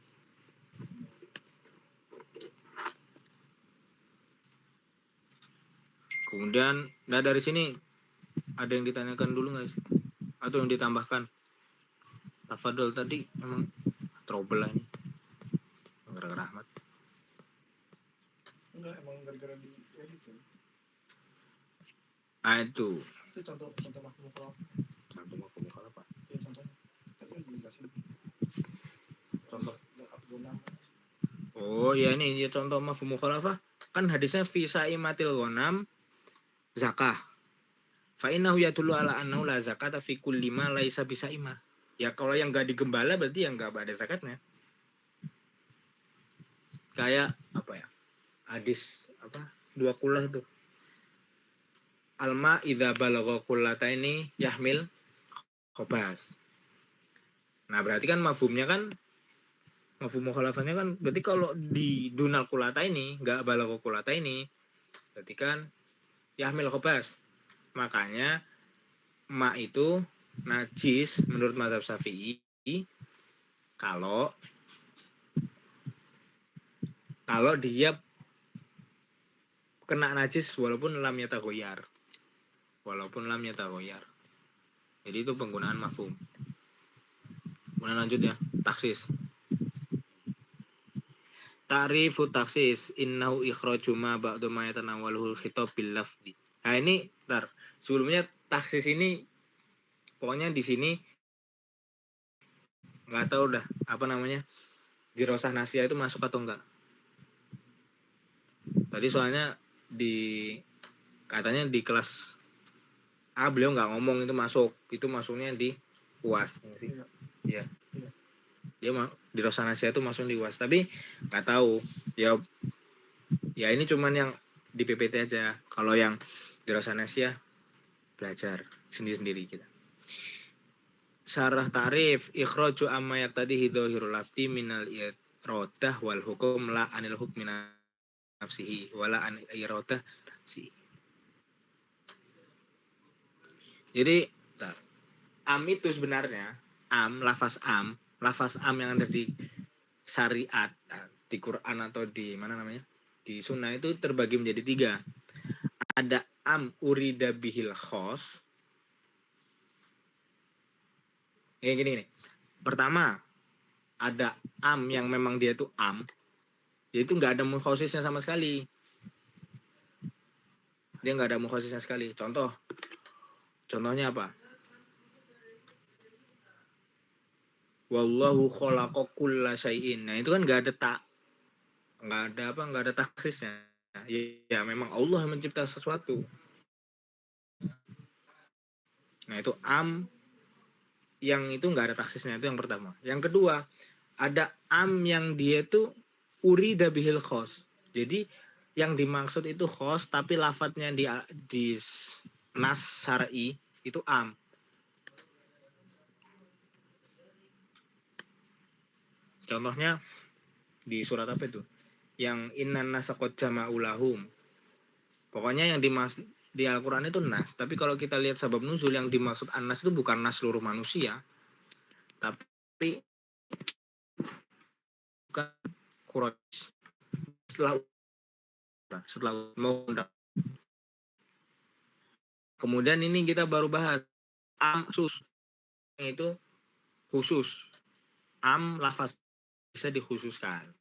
Kemudian, nah dari sini ada yang ditanyakan dulu nggak sih? Atau yang ditambahkan? Tafadol tadi emang trouble lah ini. Gara-gara Ahmad. Enggak, emang gara-gara di edit sih. Itu. Itu contoh mafhum mukhalafah. Contoh mafhum mukhalafah. Ya contohnya. Tapi belum kasih. Contoh. Gunam. Oh ya ini ya contoh mafhum mukhalafah. Kan hadisnya fi sa'imatil ghanam zakah. Fa innahu yadullu ala annahu la zakata fi kulli ma laisa bisaimah. Ya kalau yang enggak digembala berarti yang enggak ada zakatnya. Kayak apa ya? Hadis apa? 2 kullah itu. Alma idza balagha kullataini yahmil khabas. Nah, berarti kan mafhumnya kan mafhum mukhalafahnya kan berarti kalau di dunal kulata ini enggak balagha kulata ini berarti kan yahmil khabas. Makanya ma itu najis menurut mazhab Syafi'i kalau kalau dia kena najis walaupun lam yataghayyar. Jadi itu penggunaan mafhum. Kemudian lanjut ya, taksis. Ta'rifu taksis innahu ikhraju ma ba'du ma yatanawwaluhu khitab bil lafzi. Nah ini sebelumnya taksis ini pokoknya di sini nggak tahu dah apa namanya di Rosah Nasia itu masuk atau enggak. Tadi soalnya katanya di kelas A beliau nggak ngomong itu masuknya di UAS. Iya. Dia di Rosah Nasia itu masuk di UAS, tapi nggak tahu ya ini cuman yang di PPT aja. Kalau yang di Rosah Nasia belajar sendiri-sendiri kita. Syarah tarif ikhraju amma yaqtadi hidhahirul lafzi minal iradah wal hukum la anil hukmi nafsihi wala an iradah nafsihi. Jadi am itu sebenarnya lafaz am yang ada di syariat di Quran atau di mana namanya di sunnah itu terbagi menjadi 3. Ada am urida bihil khos. Gini. Pertama, ada am yang memang dia itu am. Yaitu nggak ada mukhasisnya sama sekali. Dia nggak ada mukhasisnya sekali. Contohnya apa? Wallahu khalaqa kulla syai'in. Nah, itu kan nggak ada taksisnya. Ya memang Allah yang mencipta sesuatu. Nah, itu am yang itu nggak ada taksisnya, itu yang pertama. Yang kedua, ada am yang dia itu urida bihil khos. Jadi yang dimaksud itu khos, tapi lafadznya di nas syar'i itu am. Contohnya di surat apa itu? Yang innan nasaqad jama'ulahum. Pokoknya yang dimaksud di Al-Quran itu nas. Tapi kalau kita lihat sabab nuzul yang dimaksud an-nas itu bukan nas seluruh manusia. Tapi bukan Quraisy. Setelah mau undang. Kemudian ini kita baru bahas am khusus. Itu khusus. Am lafaz bisa dikhususkan.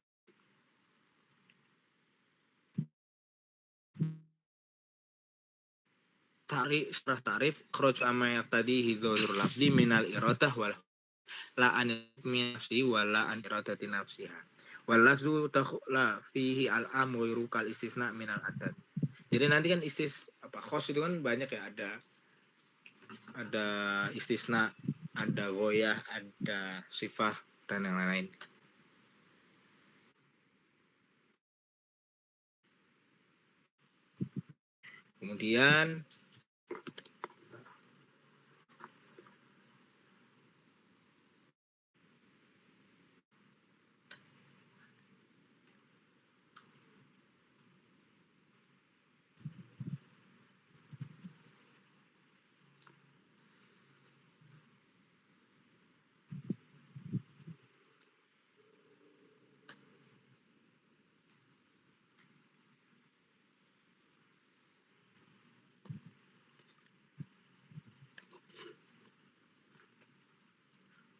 Tarif khuruj amma yaqtadi hidhurul lafzi minal iradah wal la an nafsi wala an iradati nafsiha wal lafzu takhla fihi al amru kal istisna minal adad. Jadi nanti kan khos itu kan banyak ya, ada istisna, ada goyah, ada sifah dan yang lain-lain. Kemudian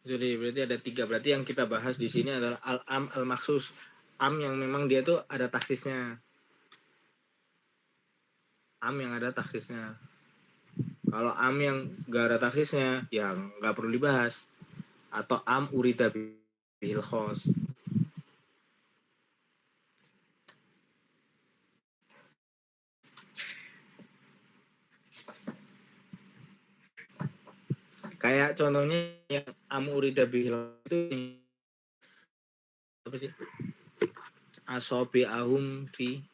jadi berarti ada 3. Berarti yang kita bahas di sini adalah al-am al-maksus. Am yang memang dia tuh ada taksisnya. Am yang ada taksisnya. Kalau am yang gak ada taksisnya, ya nggak perlu dibahas. Atau am urida bil khos. Kayak contohnya yang am urida bil itu apa sih? Asobi ahum fi.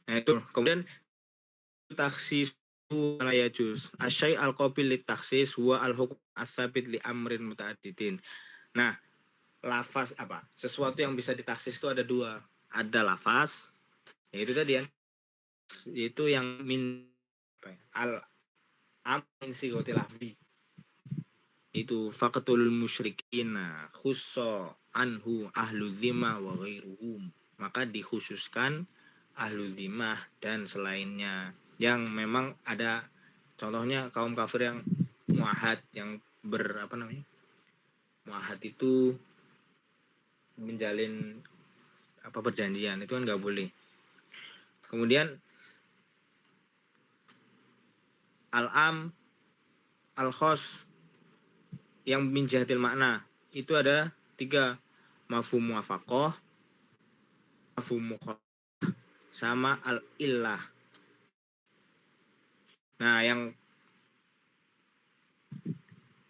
Nah itu kemudian taksis la yajuz asyai al qabil li taksis wa al hukm asabit li amrin muta'addidin. Nah lafaz apa? Sesuatu yang bisa ditaksis itu ada dua. Ada lafaz, yaitu tadi ya, yaitu yang apa ya, al min sigotil lafzi. Itu faqatul musyrikin khusso anhu ahlu dzimah wa ghairuhum. Maka dikhususkan ahlu dzimah dan selainnya, yang memang ada contohnya kaum kafir yang muahad, yang muahad itu menjalin perjanjian, itu kan nggak boleh. Kemudian al-am al-khos yang min jihatil makna itu ada 3, mafhum muwafaqah, mafhum mukhalafah, sama al-illah. Nah, yang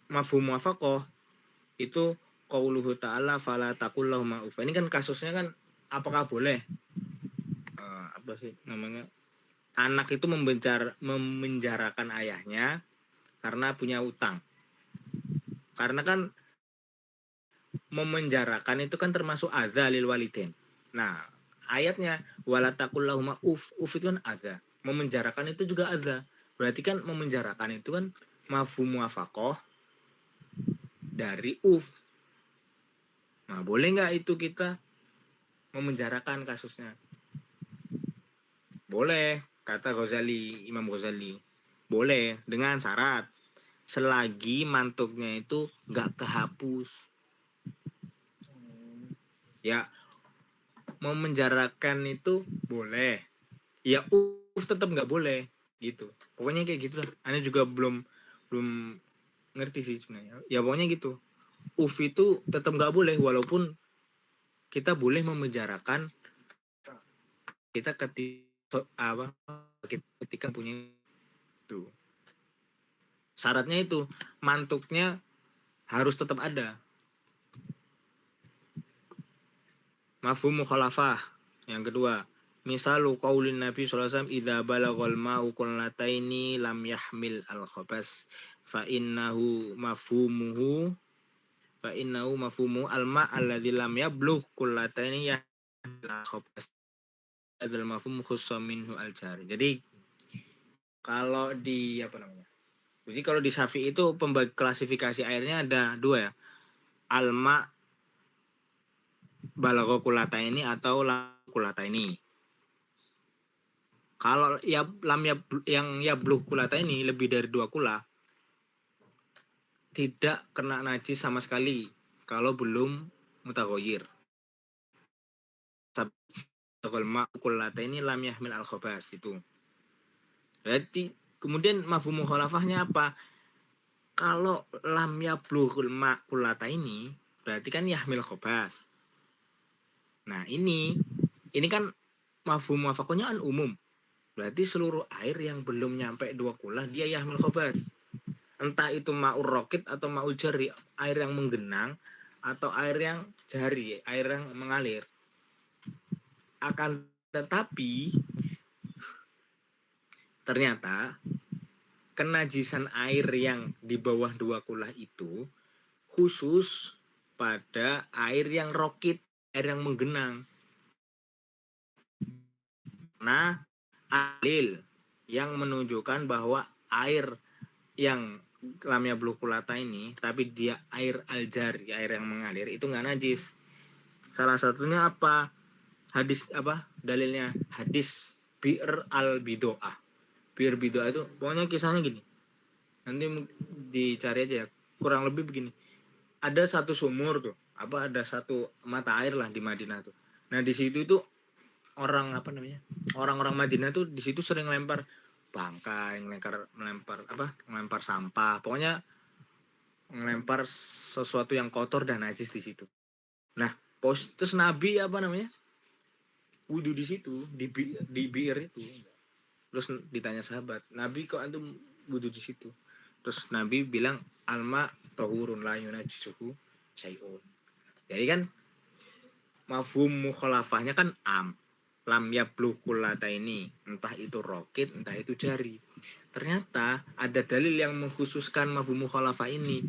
mafhum muwafaqah itu qauluhu ta'ala fala taqul lahum uf. Ini kan kasusnya kan apakah boleh apa sih namanya? Anak itu memenjarakan ayahnya karena punya utang. Karena kan memenjarakan itu kan termasuk adza lil walidain. Nah, ayatnya wala taqul lahum uf itu kan adza. Memenjarakan itu juga adza. Berarti kan memenjarakan itu kan mafhum muwafaqah dari uf. Nah, boleh nggak itu kita memenjarakan kasusnya? Boleh, kata Imam Ghazali. Boleh, dengan syarat selagi mantuknya itu nggak kehapus. Ya, memenjarakan itu boleh. Ya, uf tetap nggak boleh gitu. Pokoknya kayak gitu lah. Aneh juga belum ngerti sih sebenarnya. Ya pokoknya gitu. Uf itu tetap nggak boleh, walaupun kita boleh memenjarakan kita ketika punya itu. Syaratnya itu mantuknya harus tetap ada. Mafhum mukhalafah yang kedua, misalu qaulin Nabi sallallahu alaihi wasallam idza balaghal ma'u qullataini lam yahmil al khabas fa innahu mafhumuhu al ma' alladzi lam yablugh qullataini ya al khabas adzal mafhum khussa minhu al jari. Jadi kalau di Jadi kalau di Syafi'i itu klasifikasi airnya ada 2 ya. Alma balagha kulataini atau lam kulataini. Kalau yang yabluh kulataini lebih dari 2 kula tidak kena najis sama sekali kalau belum mutaghayyir. Sabqal kulataini lam yahmil al khabas itu. Berarti kemudian mafhum mukhalafahnya apa? Kalau lam yablughul makulata ini berarti kan yahmil khabas. Nah, ini kan mafhum muwafaqahnya kan umum. Berarti seluruh air yang belum nyampe 2 kula dia yahmil khabas. Entah itu ma'ur raqid atau ma'ul jari, air yang menggenang atau air yang jari, air yang mengalir. Akan tetapi ternyata kenajisan air yang di bawah 2 kula itu khusus pada air yang rokit, air yang menggenang. Nah, dalil yang menunjukkan bahwa air yang lamnya blukulata ini, tapi dia air aljari, air yang mengalir, itu nggak najis. Salah satunya apa? Dalilnya hadis Bir al-Bidoah. Bir Bidoah itu pokoknya kisahnya gini. Nanti dicari aja ya. Kurang lebih begini. Ada satu sumur tuh, ada satu mata air lah di Madinah tuh. Nah, di situ itu orang-orang Madinah tuh di situ sering lempar bangkai, melempar sampah, pokoknya melempar sesuatu yang kotor dan najis di situ. Nah, terus Nabi wudhu di situ, di bir itu. Terus ditanya sahabat, Nabi kok antum wudhu di situ? Terus Nabi bilang, alma tahurun la yunajjisuhu syai'un. Jadi kan mafhum mukhalafahnya kan lam yabluh kulataini, entah itu rokit, entah itu jari. Ternyata ada dalil yang mengkhususkan mafhum mukhalafah ini.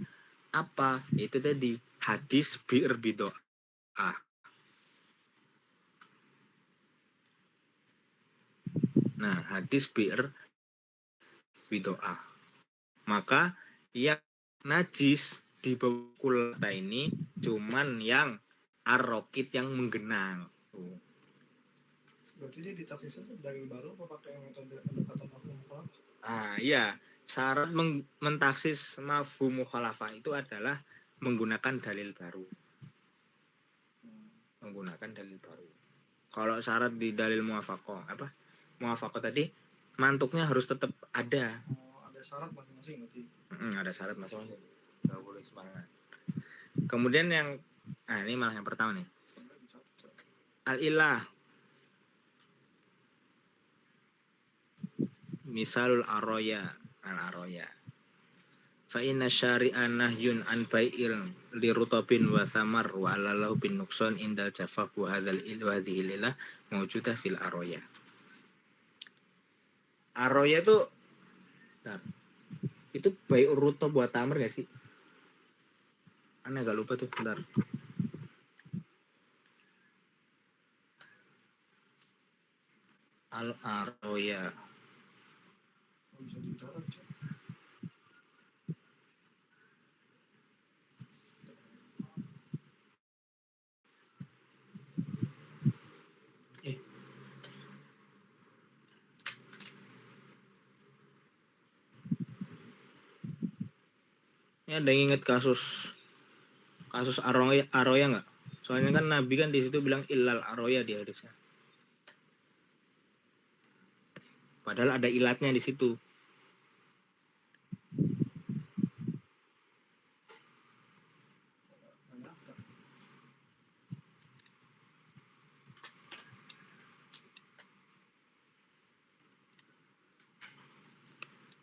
Apa? Yaitu tadi hadis bi'r bido'ah. Nah, hadis bi'r bido'ah. Maka yang najis di bawah kulata ini cuman yang arrokit yang menggenang. Tuh. Berarti dia ditafsir dalil baru apa pakai metode pendekatan mafhum mukhalafah? Iya, syarat mentaksis mafhum mukhalafah itu adalah menggunakan dalil baru. Menggunakan dalil baru. Kalau syarat di dalil muwafaqah apa? Muwafaqah tadi mantuknya harus tetap ada. Oh, ada syarat masing-masing berarti. Ada syarat masing-masing. Enggak boleh sembarangan. Kemudian yang ini malah yang pertama nih. Al-ilah. Misalul aroya, al-aroya. Fa inna syari'a nahyun an bai'il li rutabin wa samar wa alalahu bin nuqsan indal jafaf wa hadzal ilwadhi ilah mawjudah fil aroya. Aroya itu bai'ur rutab buat tamar gak sih? Aneh agak lupa tuh, bentar. Al-aroya. Bisa dicatat, Cak. Ini ada yang inget kasus aroya nggak? Soalnya kan Nabi kan di situ bilang ilal aroya di hadisnya. Padahal ada ilatnya di situ.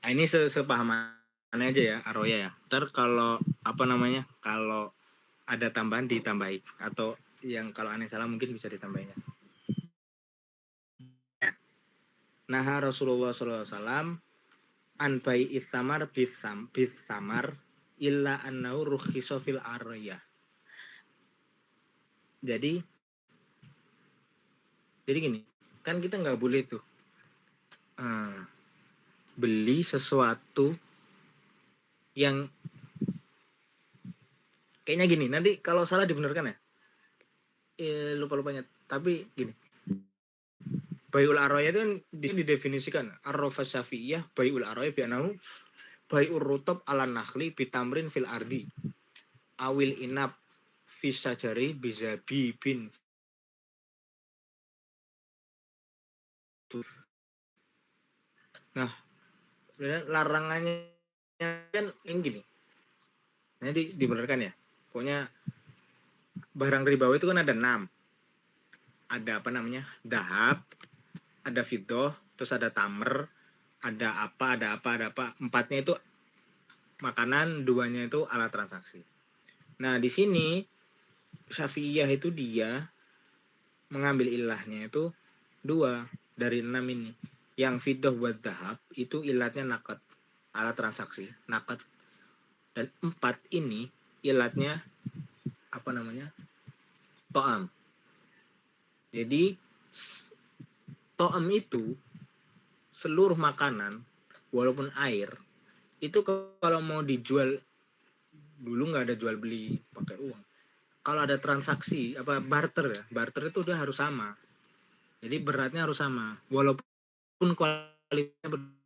Nah, ini sepahamannya aja ya aroya ya. Ntar kalau kalau ada tambahan ditambahin atau yang kalau aneh salah mungkin bisa ditambahin. Nah Rasulullah SAW an bai'is samar bis samar illa annahu rukhisa fil aroya. Jadi gini, kan kita nggak boleh tuh beli sesuatu yang kayaknya gini. Nanti kalau salah dibenarkan ya. Lupa-lupanya. Tapi gini. Bai'ul aroya itu kan didefinisikan ar-rafa syafi'iyah bai'ul aroya bi'anahu bai'ur rutab ala nakhli bitamrin fil ardi awil inab fi sajari bizabi bin. Nah, larangannya kan ini gini. Nanti dibenarkan ya. Pokoknya barang ribawi itu kan ada 6. Ada dahab, ada fiddah, terus ada tamer, ada apa. 4-nya itu makanan, 2-nya itu alat transaksi. Nah, di sini Syafi'iyah itu dia mengambil ilahnya itu 2 dari 6 ini. Yang fiddah buat dahab itu ilatnya nakat, alat transaksi, nakat. Dan 4 ini ilatnya to'am. Jadi to'am itu seluruh makanan walaupun air itu kalau mau dijual dulu nggak ada jual beli pakai uang. Kalau ada transaksi barter itu udah harus sama. Jadi beratnya harus sama walaupun kualitasnya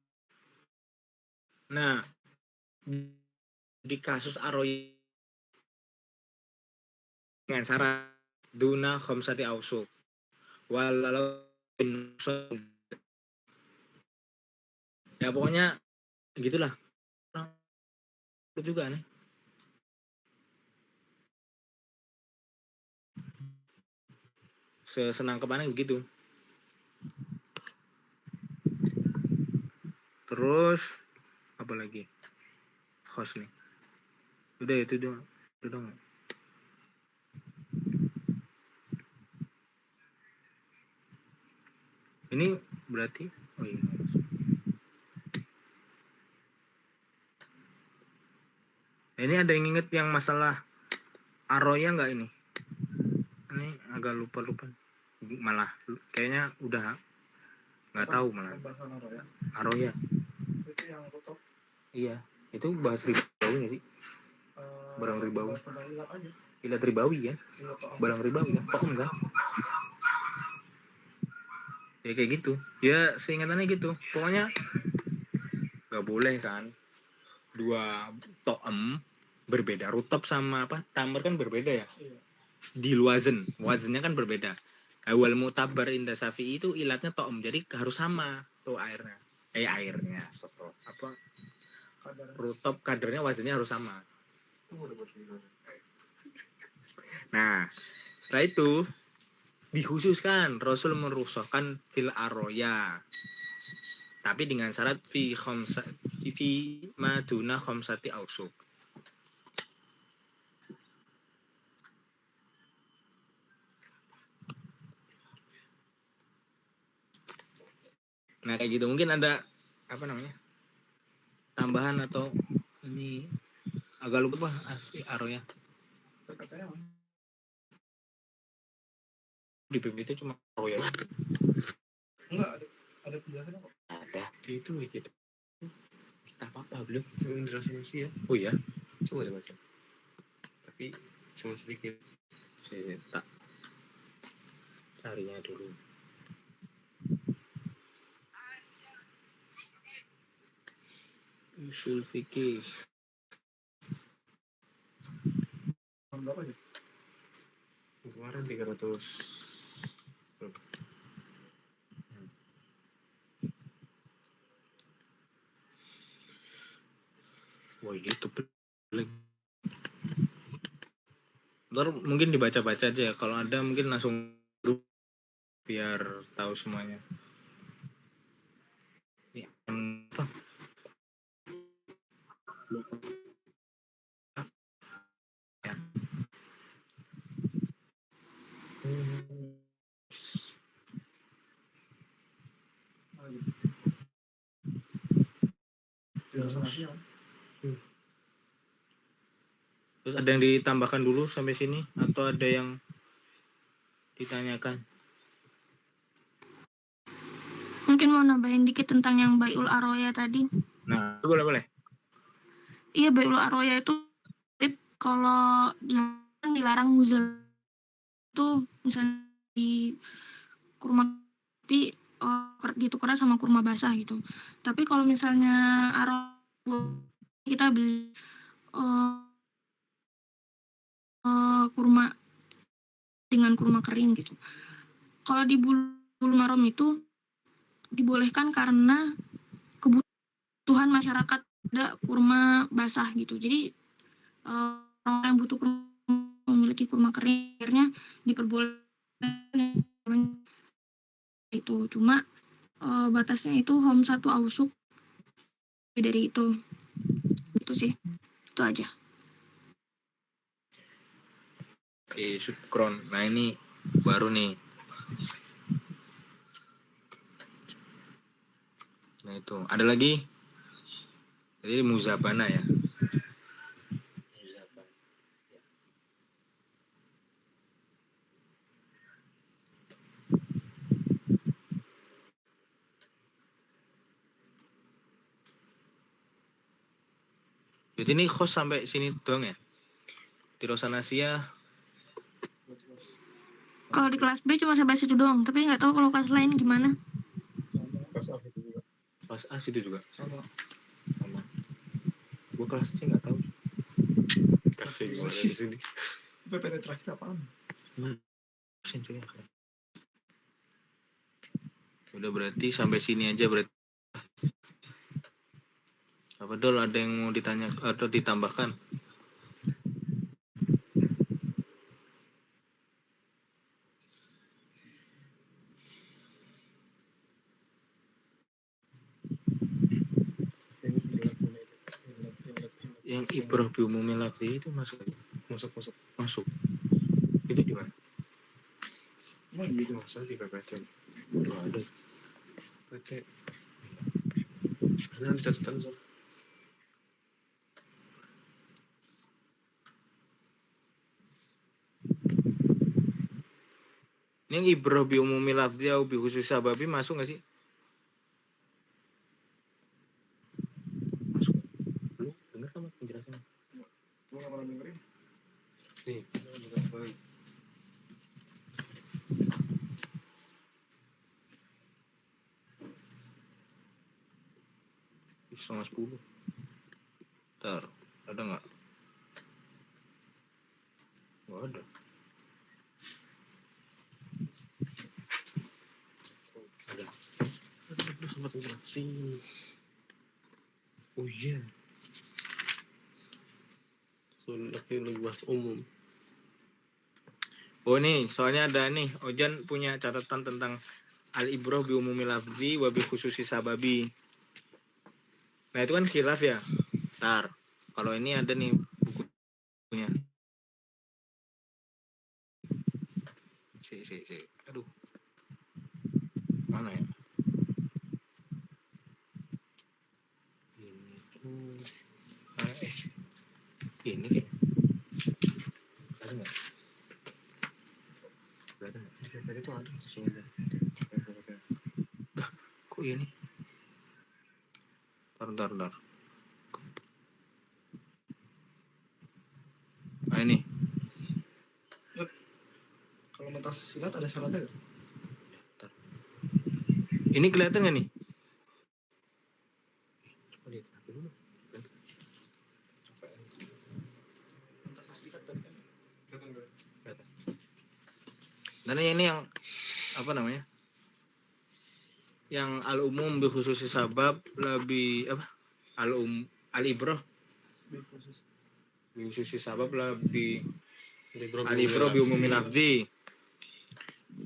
Nah, di kasus aroy dengan syarat duna khamsati ausuk walau ya pokoknya gitulah. Itu juga nih. Senang kepanang begitu. Terus apa lagi? Host nih. Udah itu dong. Ini berarti ini ada yang inget yang masalah Aroya nggak ini? Ini agak lupa. Malah kayaknya udah nggak tahu malah. Pembahasan Aroya. Aroya. Itu yang rutop. Iya. Itu bahas ribawi nggak sih? Barang ribawi. Bahas tentang ilat aja. Ilat ribawi kan? Ilat to'am. Barang ribawi kan? To'am kan? Ya kayak gitu. Ya seingatannya gitu. Pokoknya nggak boleh kan. Dua to'am berbeda. Rutop sama apa? Tamar kan berbeda ya? Iya. Di wazennya kan berbeda. Awal mutabar indah Syafi'i itu ilatnya to'am, jadi harus sama tuh airnya. Airnya apa Kadar. rutop kadarnya wazennya harus sama. Nah setelah itu dikhususkan Rasul merukhsahkan fil aroya, tapi dengan syarat fi maduna khamsati ausuk. Nah kayak gitu, mungkin ada apa namanya tambahan atau ini agak lupa asli aroya Katanya di PPT cuma aroya. enggak ada penjelasannya kok. Ada di itu kita apa belum cuma nasi ya. Oh ya, coba baca. Tapi cuma sedikit. Saya tak carinya dulu. Usul fikih. Berapa aja? Kemarin 300. Wah ini tebel. Ntar mungkin dibaca-baca aja ya. Kalau ada mungkin langsung grup biar tahu semuanya. Ini apa? Ya. Terus ada yang ditambahkan dulu sampai sini atau ada yang ditanyakan? Mungkin mau nambahin dikit tentang yang Baiul Aroya tadi. Nah, boleh. Iya, Baiul Aroya itu kalau dia kan dilarang muzal itu misalnya di kurma tapi ditukarnya sama kurma basah gitu. Tapi kalau misalnya aroya kita beli kurma dengan kurma kering gitu. Kalau di bulu marom itu dibolehkan karena kebutuhan masyarakat ada kurma basah gitu. Jadi orang yang butuh kurma memiliki kurma kering akhirnya diperbolehkan itu. Cuma batasnya itu hom 1 ausuk dari itu sih, itu aja. Syukron. Nah ini baru nih. Nah itu ada lagi. Jadi muzabana ya. Jadi ini khos sampai sini doang ya. Di Rosanasia. Kalau di kelas B cuma sampai situ doang, tapi nggak tahu kalau kelas lain gimana. Kelas A situ juga. Sama. Gue kelas C nggak tahu. Kelas C gimana di sini? PPT terakhir apaan? Cuy. Udah berarti sampai sini aja berarti. Apa Dol, ada yang mau ditanya atau ditambahkan? Yang ibrah bi umumil lafzi itu masuk. Itu di mana? Emang gitu. Masa di PPT Nggak ada. PT ini ada catatan so. Ini yang ibrah bi umumi lafzi au bi khusus sababi masuk nggak sih? Masuk. Lu dengar kan penjelasannya? Gue gak pernah dengerin. Nih, Setengah 10. Ntar, ada nggak? Nggak ada. lu sempat jelasin. Oh iya. Soalnya lu bahas umum. Oh nih, soalnya ada nih, Ojan punya catatan tentang al-ibrah bi umumi lafzi wa bi khususi sababi. Nah itu kan khilaf ya. Ntar, kalau ini ada nih bukunya. Si. Aduh. Mana ya? Ini kayak. Ada nggak? Ada nggak? Tadi itu ada soalnya. Kok ini? Ntar. Nah ini. Kalau mentas silat ada syaratnya gak? Ini kelihatan nggak nih? Coba lihat dulu. Mentas silat tadi kan. Kelihatan gak? Dan ini yang apa namanya? Yang al-umum bi khususi sabab lebih apa? Al-ibrah Khusus. bi khususi sabab lebih Al-ibrah al-ibrah bi umumi lafzi.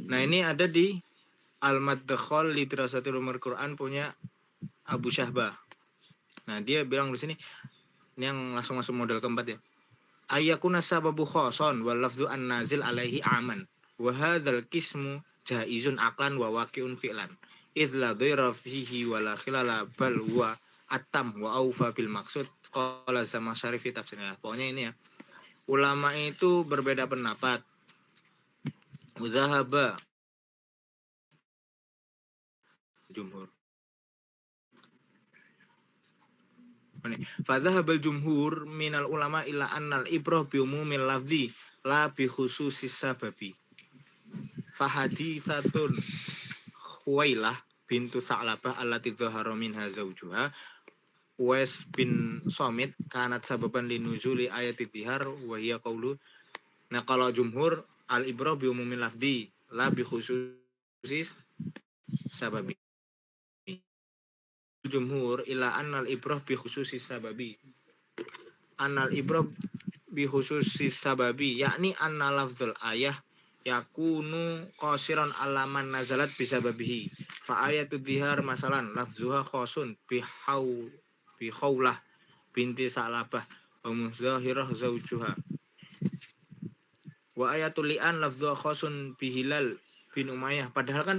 Nah, ini ada di Al-Madkhal li Dirasatil Ulumul Quran punya Abu Syahbah. Nah, dia bilang di sini ini yang langsung masuk model keempat ya. Ayyakuna sababu khoson wal lafzu an-nazil alaihi aman. Wa hadzal qismu jaizun aqlan wa waqi'un fi'lan. Idz la dhaira fihi wa la khilala bal huwa atam wa aufa bil maksud qala Zamakhsyari fi tafsirnya. Pokoknya ini ya. Ulama itu berbeda pendapat. Uzahaba jumhur. Fadhahabal jumhur minal ulama illa annal ibrah bi umumil lafzi la bi khususis sababi. Fahaditsatun Huwailah bintu Sa'labah allati dhahara minha zawjuha Uwais bin Somit kanat sababan linuzuli ayati dhihar wa hiya qaulu. Nah, kalau jumhur al ibrah bi umumil lafzi la bi khususis sababi. Jumhur ila annal ibrah bi khususis sababi. Annal ibrah bi khususis sababi yakni anna lafzul ayah yakunu qasiran alaman nazalat bisababihi. Fa ayatul dhihar masalan lafzuha khosun bi khawlah binti Sa'labah wa muzahirah zawjuha. Wa ayatul li'an lafzuha khosun bi Hilal bin Umayyah. Padahal kan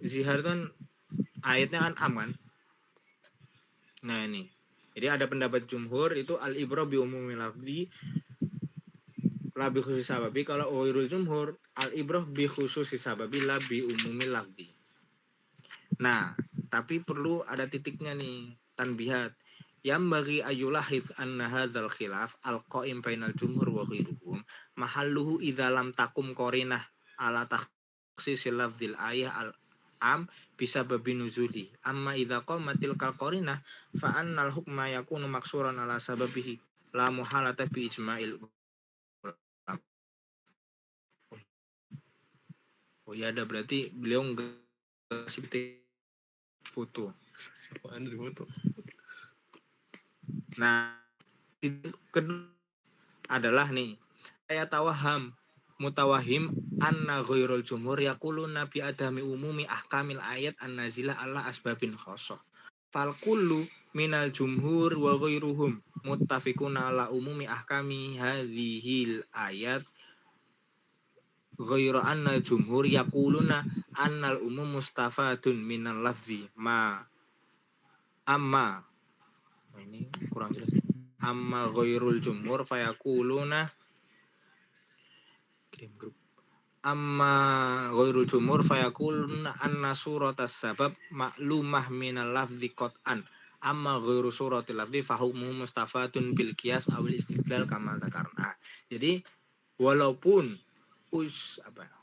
zihar kan ayatnya kan aman. Nah ini. Jadi ada pendapat jumhur itu al-ibrah bi umumil lafzi la bi khususi sababi. Kalau ghairul jumhur al-ibrah bi khususi sababi la bi umumil lafzi. Nah, tapi perlu ada titiknya nih, tanbihat. Yang bagi ayulahiz anna hadzal khilaf al-qaim bainal jumhur wa ghairuhum mahalluhu idza lam takum qarinah ala takhsisil lafzil ayah al-am bisa babi nuzuli. Amma idza qamatil qarinah fa annal hukma yakunu maksuran ala sababihi la muhalata bi ijma'il. Oh ya, ada berarti beliau enggak kasih foto. Apaan dari foto? Nah, itu kedua adalah nih, saya mutawahim anna ghairul jumhur yaquluna bi adami umumi ahkamil ayat an-nazilah ala asbabin khosoh. Fal kullu minal jumhur wa ghairuhum muttafiquna ala umumi ahkami hadhil ayat ghairu anna jumhur yaquluna annal umum mustafadun minal lafzi ma amma. Nah, ini kurang jelas. Amma ghairul jumhur fayaquluna kirim grup. amma ghairul jumhur fayaquluna anna suratas sabab maklumah minal lafzi qat'an amma ghairu suratil lafzi fahumuhu mustafatun bil qiyas awil istidlal kama dzakarna. Jadi walaupun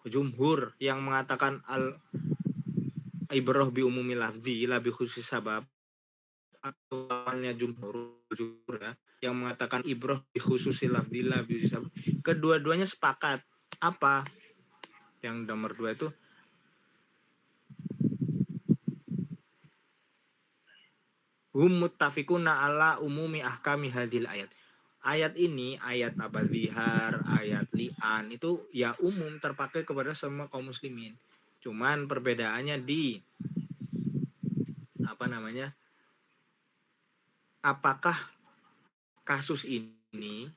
jumhur yang mengatakan al ibrah bi umumi lafzi la bi khusus sabab, atau lawannya jumhur ya, yang mengatakan ibrah bi khususi lafzi la bi khusus sabab, kedua-duanya sepakat apa? Yang nomor 2 itu hum muttafiquna ala umumi ahkami hadhil ayat. Ayat ini, ayat zihar, ayat li'an itu ya umum terpakai kepada semua kaum muslimin. Cuman perbedaannya di apakah kasus ini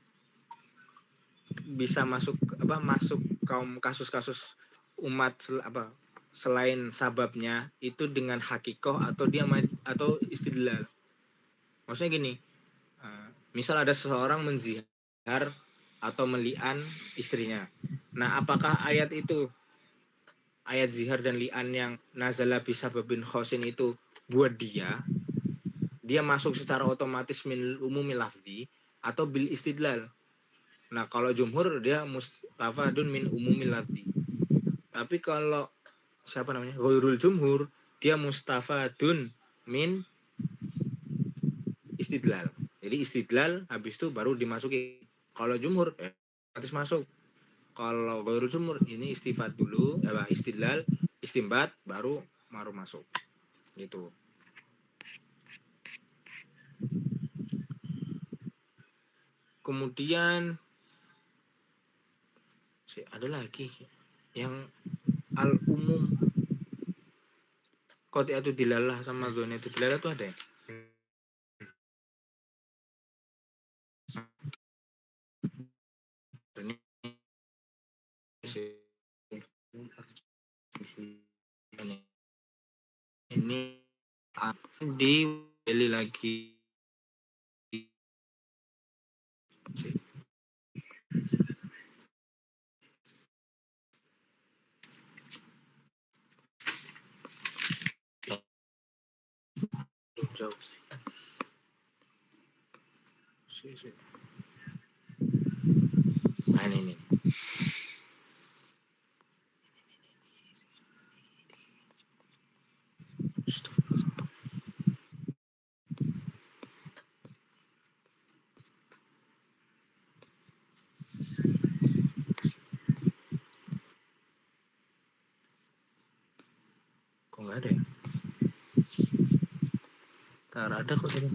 bisa masuk kaum kasus-kasus umat selain sababnya itu dengan hakikoh atau atau istidlal. Maksudnya gini, misal ada seseorang menzihar atau meli'an istrinya. Nah, apakah ayat zihar dan li'an yang nazala bisababin khosin itu buat dia masuk secara otomatis min umumi lafzi atau bil istidlal? Nah, kalau jumhur dia mustafadun min umumi lafzi. Tapi kalau ghairul jumhur dia mustafadun min istidlal. Jadi istidlal habis itu baru dimasuki. Kalau jumhur otomatis masuk. Kalau ghairul jumhur ini istifad dulu, istidlal, istimbat baru masuk. Gitu. Kemudian ada lagi yang al-umum qati'atu dilalah sama dzonatu dilalah itu ada ya? Ini dibeli lagi. Nah, ini. Kok nggak ada ya? Ada kok tadi.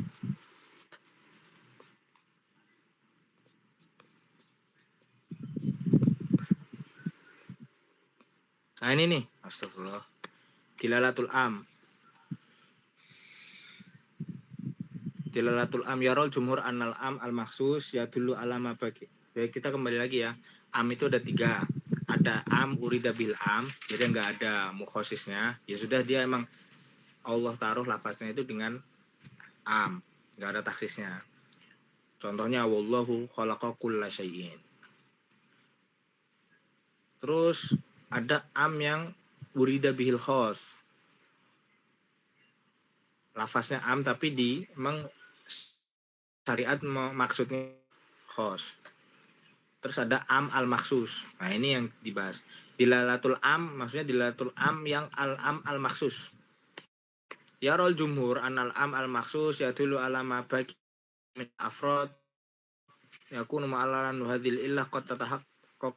Nah, ini nih, astagfirullah. Dilalatul am. Dilalatul am yarol jumhur annal am al maksus ya dulu alama bagi. Baik, kita kembali lagi ya. Am itu ada 3. Ada am urida bil am, jadi nggak ada mukhosisnya. Ya sudah, dia emang Allah taruh lafaznya itu dengan am, nggak ada taksisnya. Contohnya wallahu khalaqa kulla syai'in. Terus ada am yang urida bihil khos. Lafaznya am tapi emang syariat maksudnya khos. Terus ada am al maksus. Nah, ini yang dibahas. Dilalatul am maksudnya dilalatul am yang al am al maksus. Ya rol jumhur anal am al maksus ya dulu alama bagi min afrod yakunu ma'alalan hadhil illah qad tatahaqqaq.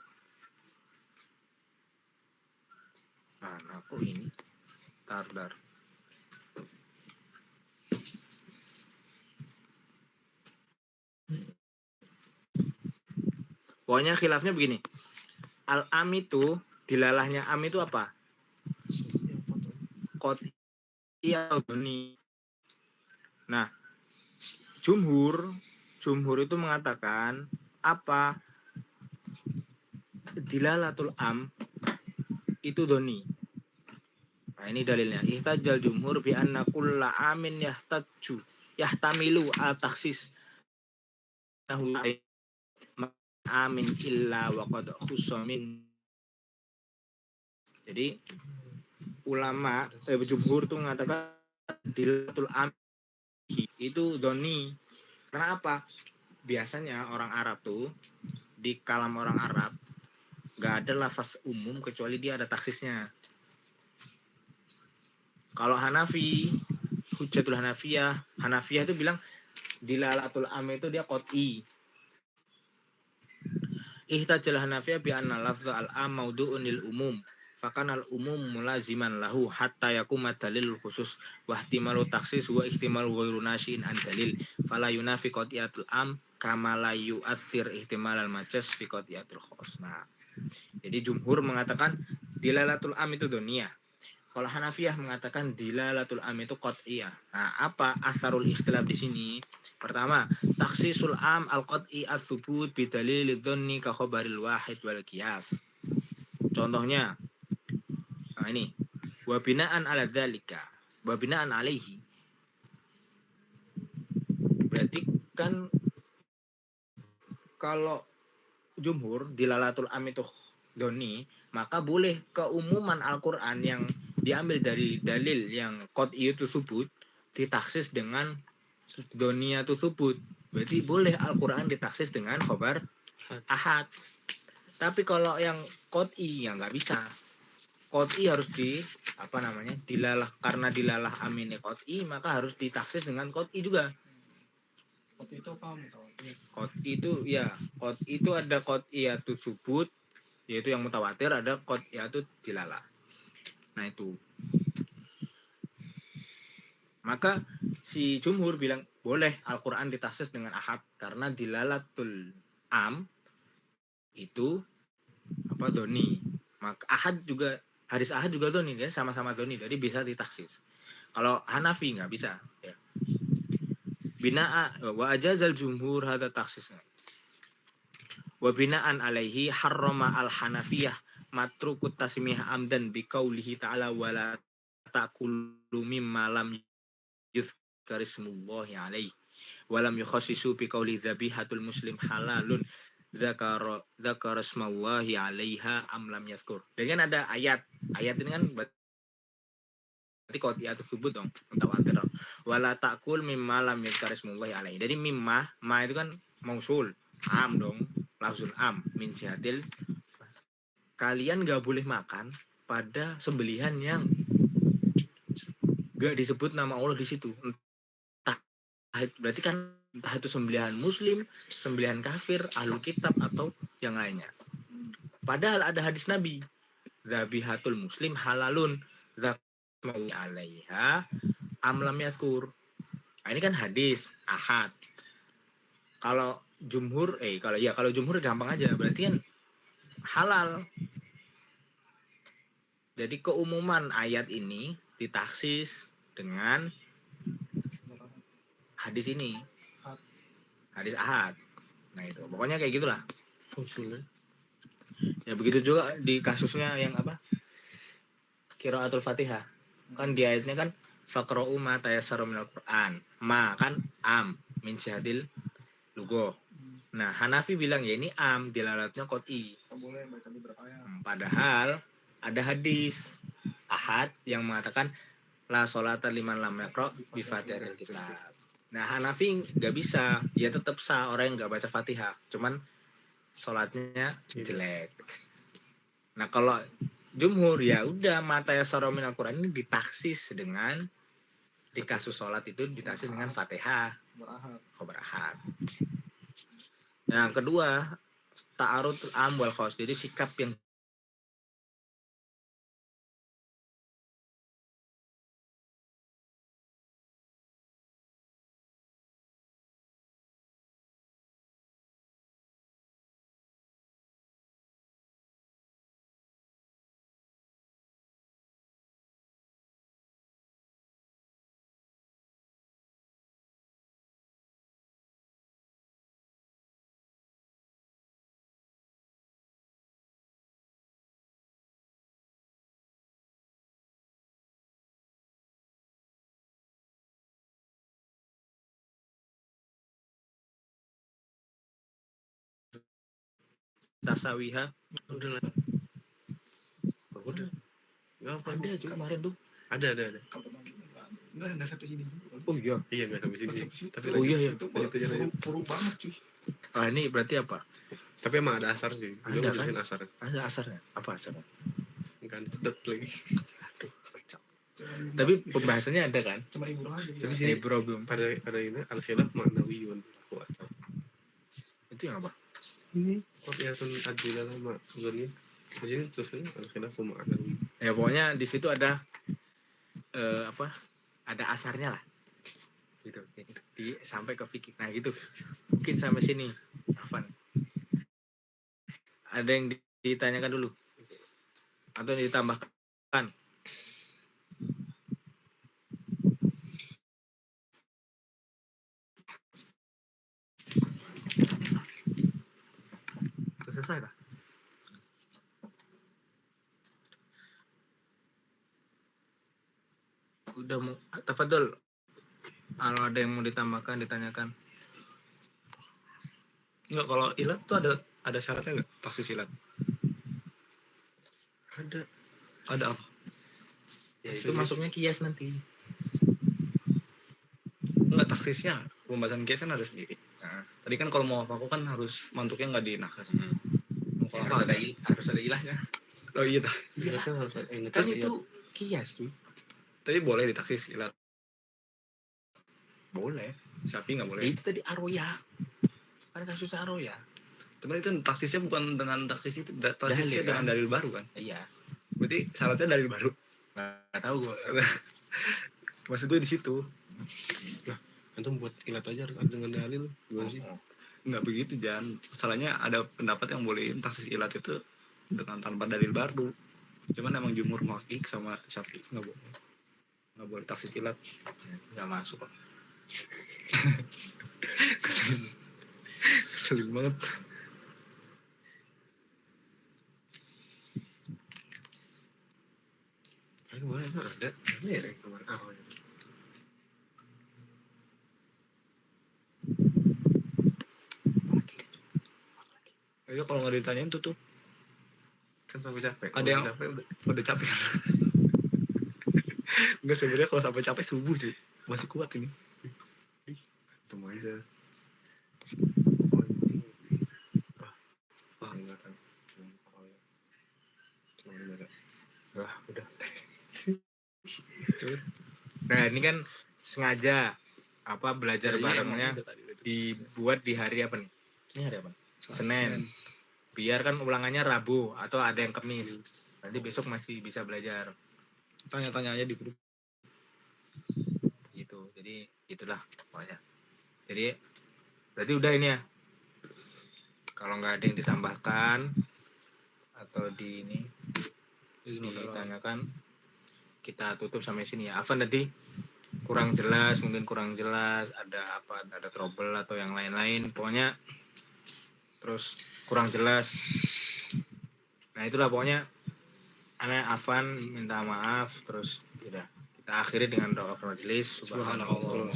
Nah, aku ini tardar. Pokoknya khilafnya begini. Al-am itu, dilalahnya am itu apa? Qat'iyah. Nah, jumhur itu mengatakan apa? Dilalatul am itu doni. Nah, ini dalilnya. Ihtajal jumhur bi anna kulla amin yahtamilu al-takhsis. Amin illa wa qad khussa min Jadi ulama jumhur tuh mengatakan dilatul amhi itu doni. Karena apa? Biasanya orang Arab tuh di kalam orang Arab nggak ada lafaz umum kecuali dia ada taksisnya. Kalau Hanafi, Hujatul Hanafiyah itu bilang dilalatul am itu dia qot'i. Ihtajal Hanafiyah bi anna lafza al-am maudu'un lil umum. Fakan al-umum mulaziman lahu hatta yakuma dalil khusus wa ihtimalu taksis wa ihtimalu ghairu nasyin an dalil. Fala yunafi qot'iyatul am kama la yu'athir ihtimal al-majaz fi qot'iyatul khos. Nah, jadi jumhur mengatakan dilalatul am itu dunia. Kalau Hanafiyah mengatakan dilalatul am itu qat'iyah. Nah, apa asarul ikhtilaf di sini? Pertama, taksisul am al-qat'i ats-tsubut bi dalil dzanni ka khabaril wahid wal qiyas. Contohnya, nah ini, wa bina'an ala dzalika, wa bina'an alaihi. Berarti kan kalau jumhur dilalatul am itu doni, maka boleh keumuman Al-Qur'an yang diambil dari dalil yang qat'i itu subut ditaksis dengan donia itu subut. Berarti boleh Al-Qur'an ditaksis dengan khabar ahad. Tapi kalau yang qat'i ya nggak bisa. Qat'i harus dilalah, karena dilalah amine qat'i maka harus ditaksis dengan qat'i juga. Waktu itu apa mutawatir? Qat'i itu ada qat'iyatu subut yaitu yang mutawatir, ada qat'iyatu dilalah. Nah itu. Maka si jumhur bilang boleh Al-Qur'an ditaksis dengan ahad karena dilalatul am itu doni. Maka ahad juga, hadis ahad juga doni, ya sama-sama doni, jadi bisa ditaksis. Kalau Hanafi nggak bisa, ya. Bina'a wa ajazal jumhur hadza taksisna. Wa bina'an alaihi harrama al-Hanafiyah matrukut tasmih amdan biqaulihi ta'ala wala taqulu mimma lam yuzkarismullahi alaihi walam yukhassisu biqauli dzabihatul muslim halalun dzakara ismallahi alaiha am lam yazkur. Dan kan ada ayat ini kan berarti qat'iyatu subut dong, mutawatir. Wala taqul mimma lam yuzkarismullahi alaihi. Jadi mimma itu kan mausul am dong, lafzul am min jihadil. Kalian gak boleh makan pada sembelihan yang gak disebut nama Allah di situ. Berarti kan entah itu sembelihan muslim, sembelihan kafir, ahlul kitab atau yang lainnya. Padahal ada hadis Nabi, dzabihatul muslim halalun dzakmawi alaiha amlam yazkur. Nah, ini kan hadis ahad. Kalau jumhur kalau jumhur gampang aja, berarti kan halal. Jadi keumuman ayat ini ditaksis dengan hadis ini, hadis ahad. Nah itu, pokoknya kayak gitulah usulnya. Ya begitu juga di kasusnya yang qiraatul Fatihah. Kan di ayatnya kan faqra'u ma tayassara minal Qur'an. Ma kan am min jihadil lugo. Nah, Hanafi bilang ya ini am, dilalatnya qat'i. Boleh baca beberapa ayat. Padahal ada hadis ahad yang mengatakan la sholata liman lam yaqra bi Fatihil kitab. Nah, Hanafi nggak bisa, ya tetap sah orang yang nggak baca Fatihah, cuman sholatnya jelek. Nah, kalau jumhur ya udah mata ya soromin Al-Quran ini ditaksis dengan di kasus sholat itu ditaksis dengan Fatihah, khabar ahad. Yang kedua, ta'arud am wal khos. Jadi sikap yang tasawiha udah Enggak apa. Ada cuy kemarin tuh. Ada. Kapan lagi? Enggak sampai sini juga kan. Oh iya. Iya enggak sampai sini. Sampai situ. Tapi Oh iya, iya. Itu lanjut aja, lanjut. puru banget cuy. Ah ini berarti apa? Tapi emang ada asar sih. Ada, Gue kan? udahin asar. Ada asarnya. Apa asarnya? Kan cedet lagi. Aduh, kacau. Cuman Tapi pembahasannya ada kan? cuma ibu aja. Tapi Ya. sih Problem. pada ini al-khilaf maknawiyun. Atau Itu yang apa? ini qadiyatun adilah sama zoni. Di sini tulisannya al-khilaf maknawi. Ya pokoknya di situ ada apa? Ada asarnya lah. Gitu. Sampai ke fikih. Nah gitu. Mungkin sampai sini. Afan. Ada yang ditanyakan dulu atau ditambahkan? Selesai tak? Udah mau tafadhol. Kalau ada yang mau ditambahkan, ditanyakan. Enggak, kalau ilat tuh ada syaratnya nggak? Taksis ilat. Ada apa? Ya itu masuknya kias nanti. Enggak, taksisnya. Pembahasan kias kan ada sendiri. Nah, Tadi kan kalau mau aku kan harus mantuknya nggak dinakas. Kalau harus ada ilahnya. oh iya dah. Iya kan harus ada ini Kan itu kias tuh. Tapi boleh ditaksis ilat. Boleh. Syafi'i nggak boleh. Itu tadi aroya. Kan kasus aroya. Teman itu taksisnya bukan dengan taksis itu, taksisnya Dalil, dengan kan? dalil baru kan. Iya. Berarti syaratnya dalil baru. Nggak tahu gue. Maksud gue di situ. antum buat ilat aja dengan dalil gimana sih? Nggak begitu, Jan. Masalahnya ada pendapat yang bolehin taksis ilat itu dengan tanpa dalil baru. Cuman emang jumhur Malik sama Syafi'i nggak boleh taksis ilat. Nggak masuk. Keselin banget. Kemarin emang ada ya kemarin awalnya. Itu kalau nggak ditanyain tutup. Kan sampai capek. Ada yang capek udah capek. Enggak, sebenarnya kalau sampai capek subuh cuy. Masih kuat ini. ketemu aja. Wah enggak kan. Udah. Nah ini kan sengaja belajar barengnya dibuat di hari apa nih? Ini hari apa? Senin. Biar kan ulangannya Rabu atau ada yang Kamis. Nanti besok masih bisa belajar. Tanya-tanya aja di grup. Gitu. Jadi itulah pokoknya. Jadi berarti udah ini ya. Kalau nggak ada yang ditambahkan atau ditanyakan, kita tutup sampai sini ya. Afan tadi kurang jelas, ada trouble atau yang lain-lain, pokoknya terus kurang jelas. Nah itulah pokoknya Afan minta maaf, terus udah kita akhiri dengan doa majelis. Subhanallah.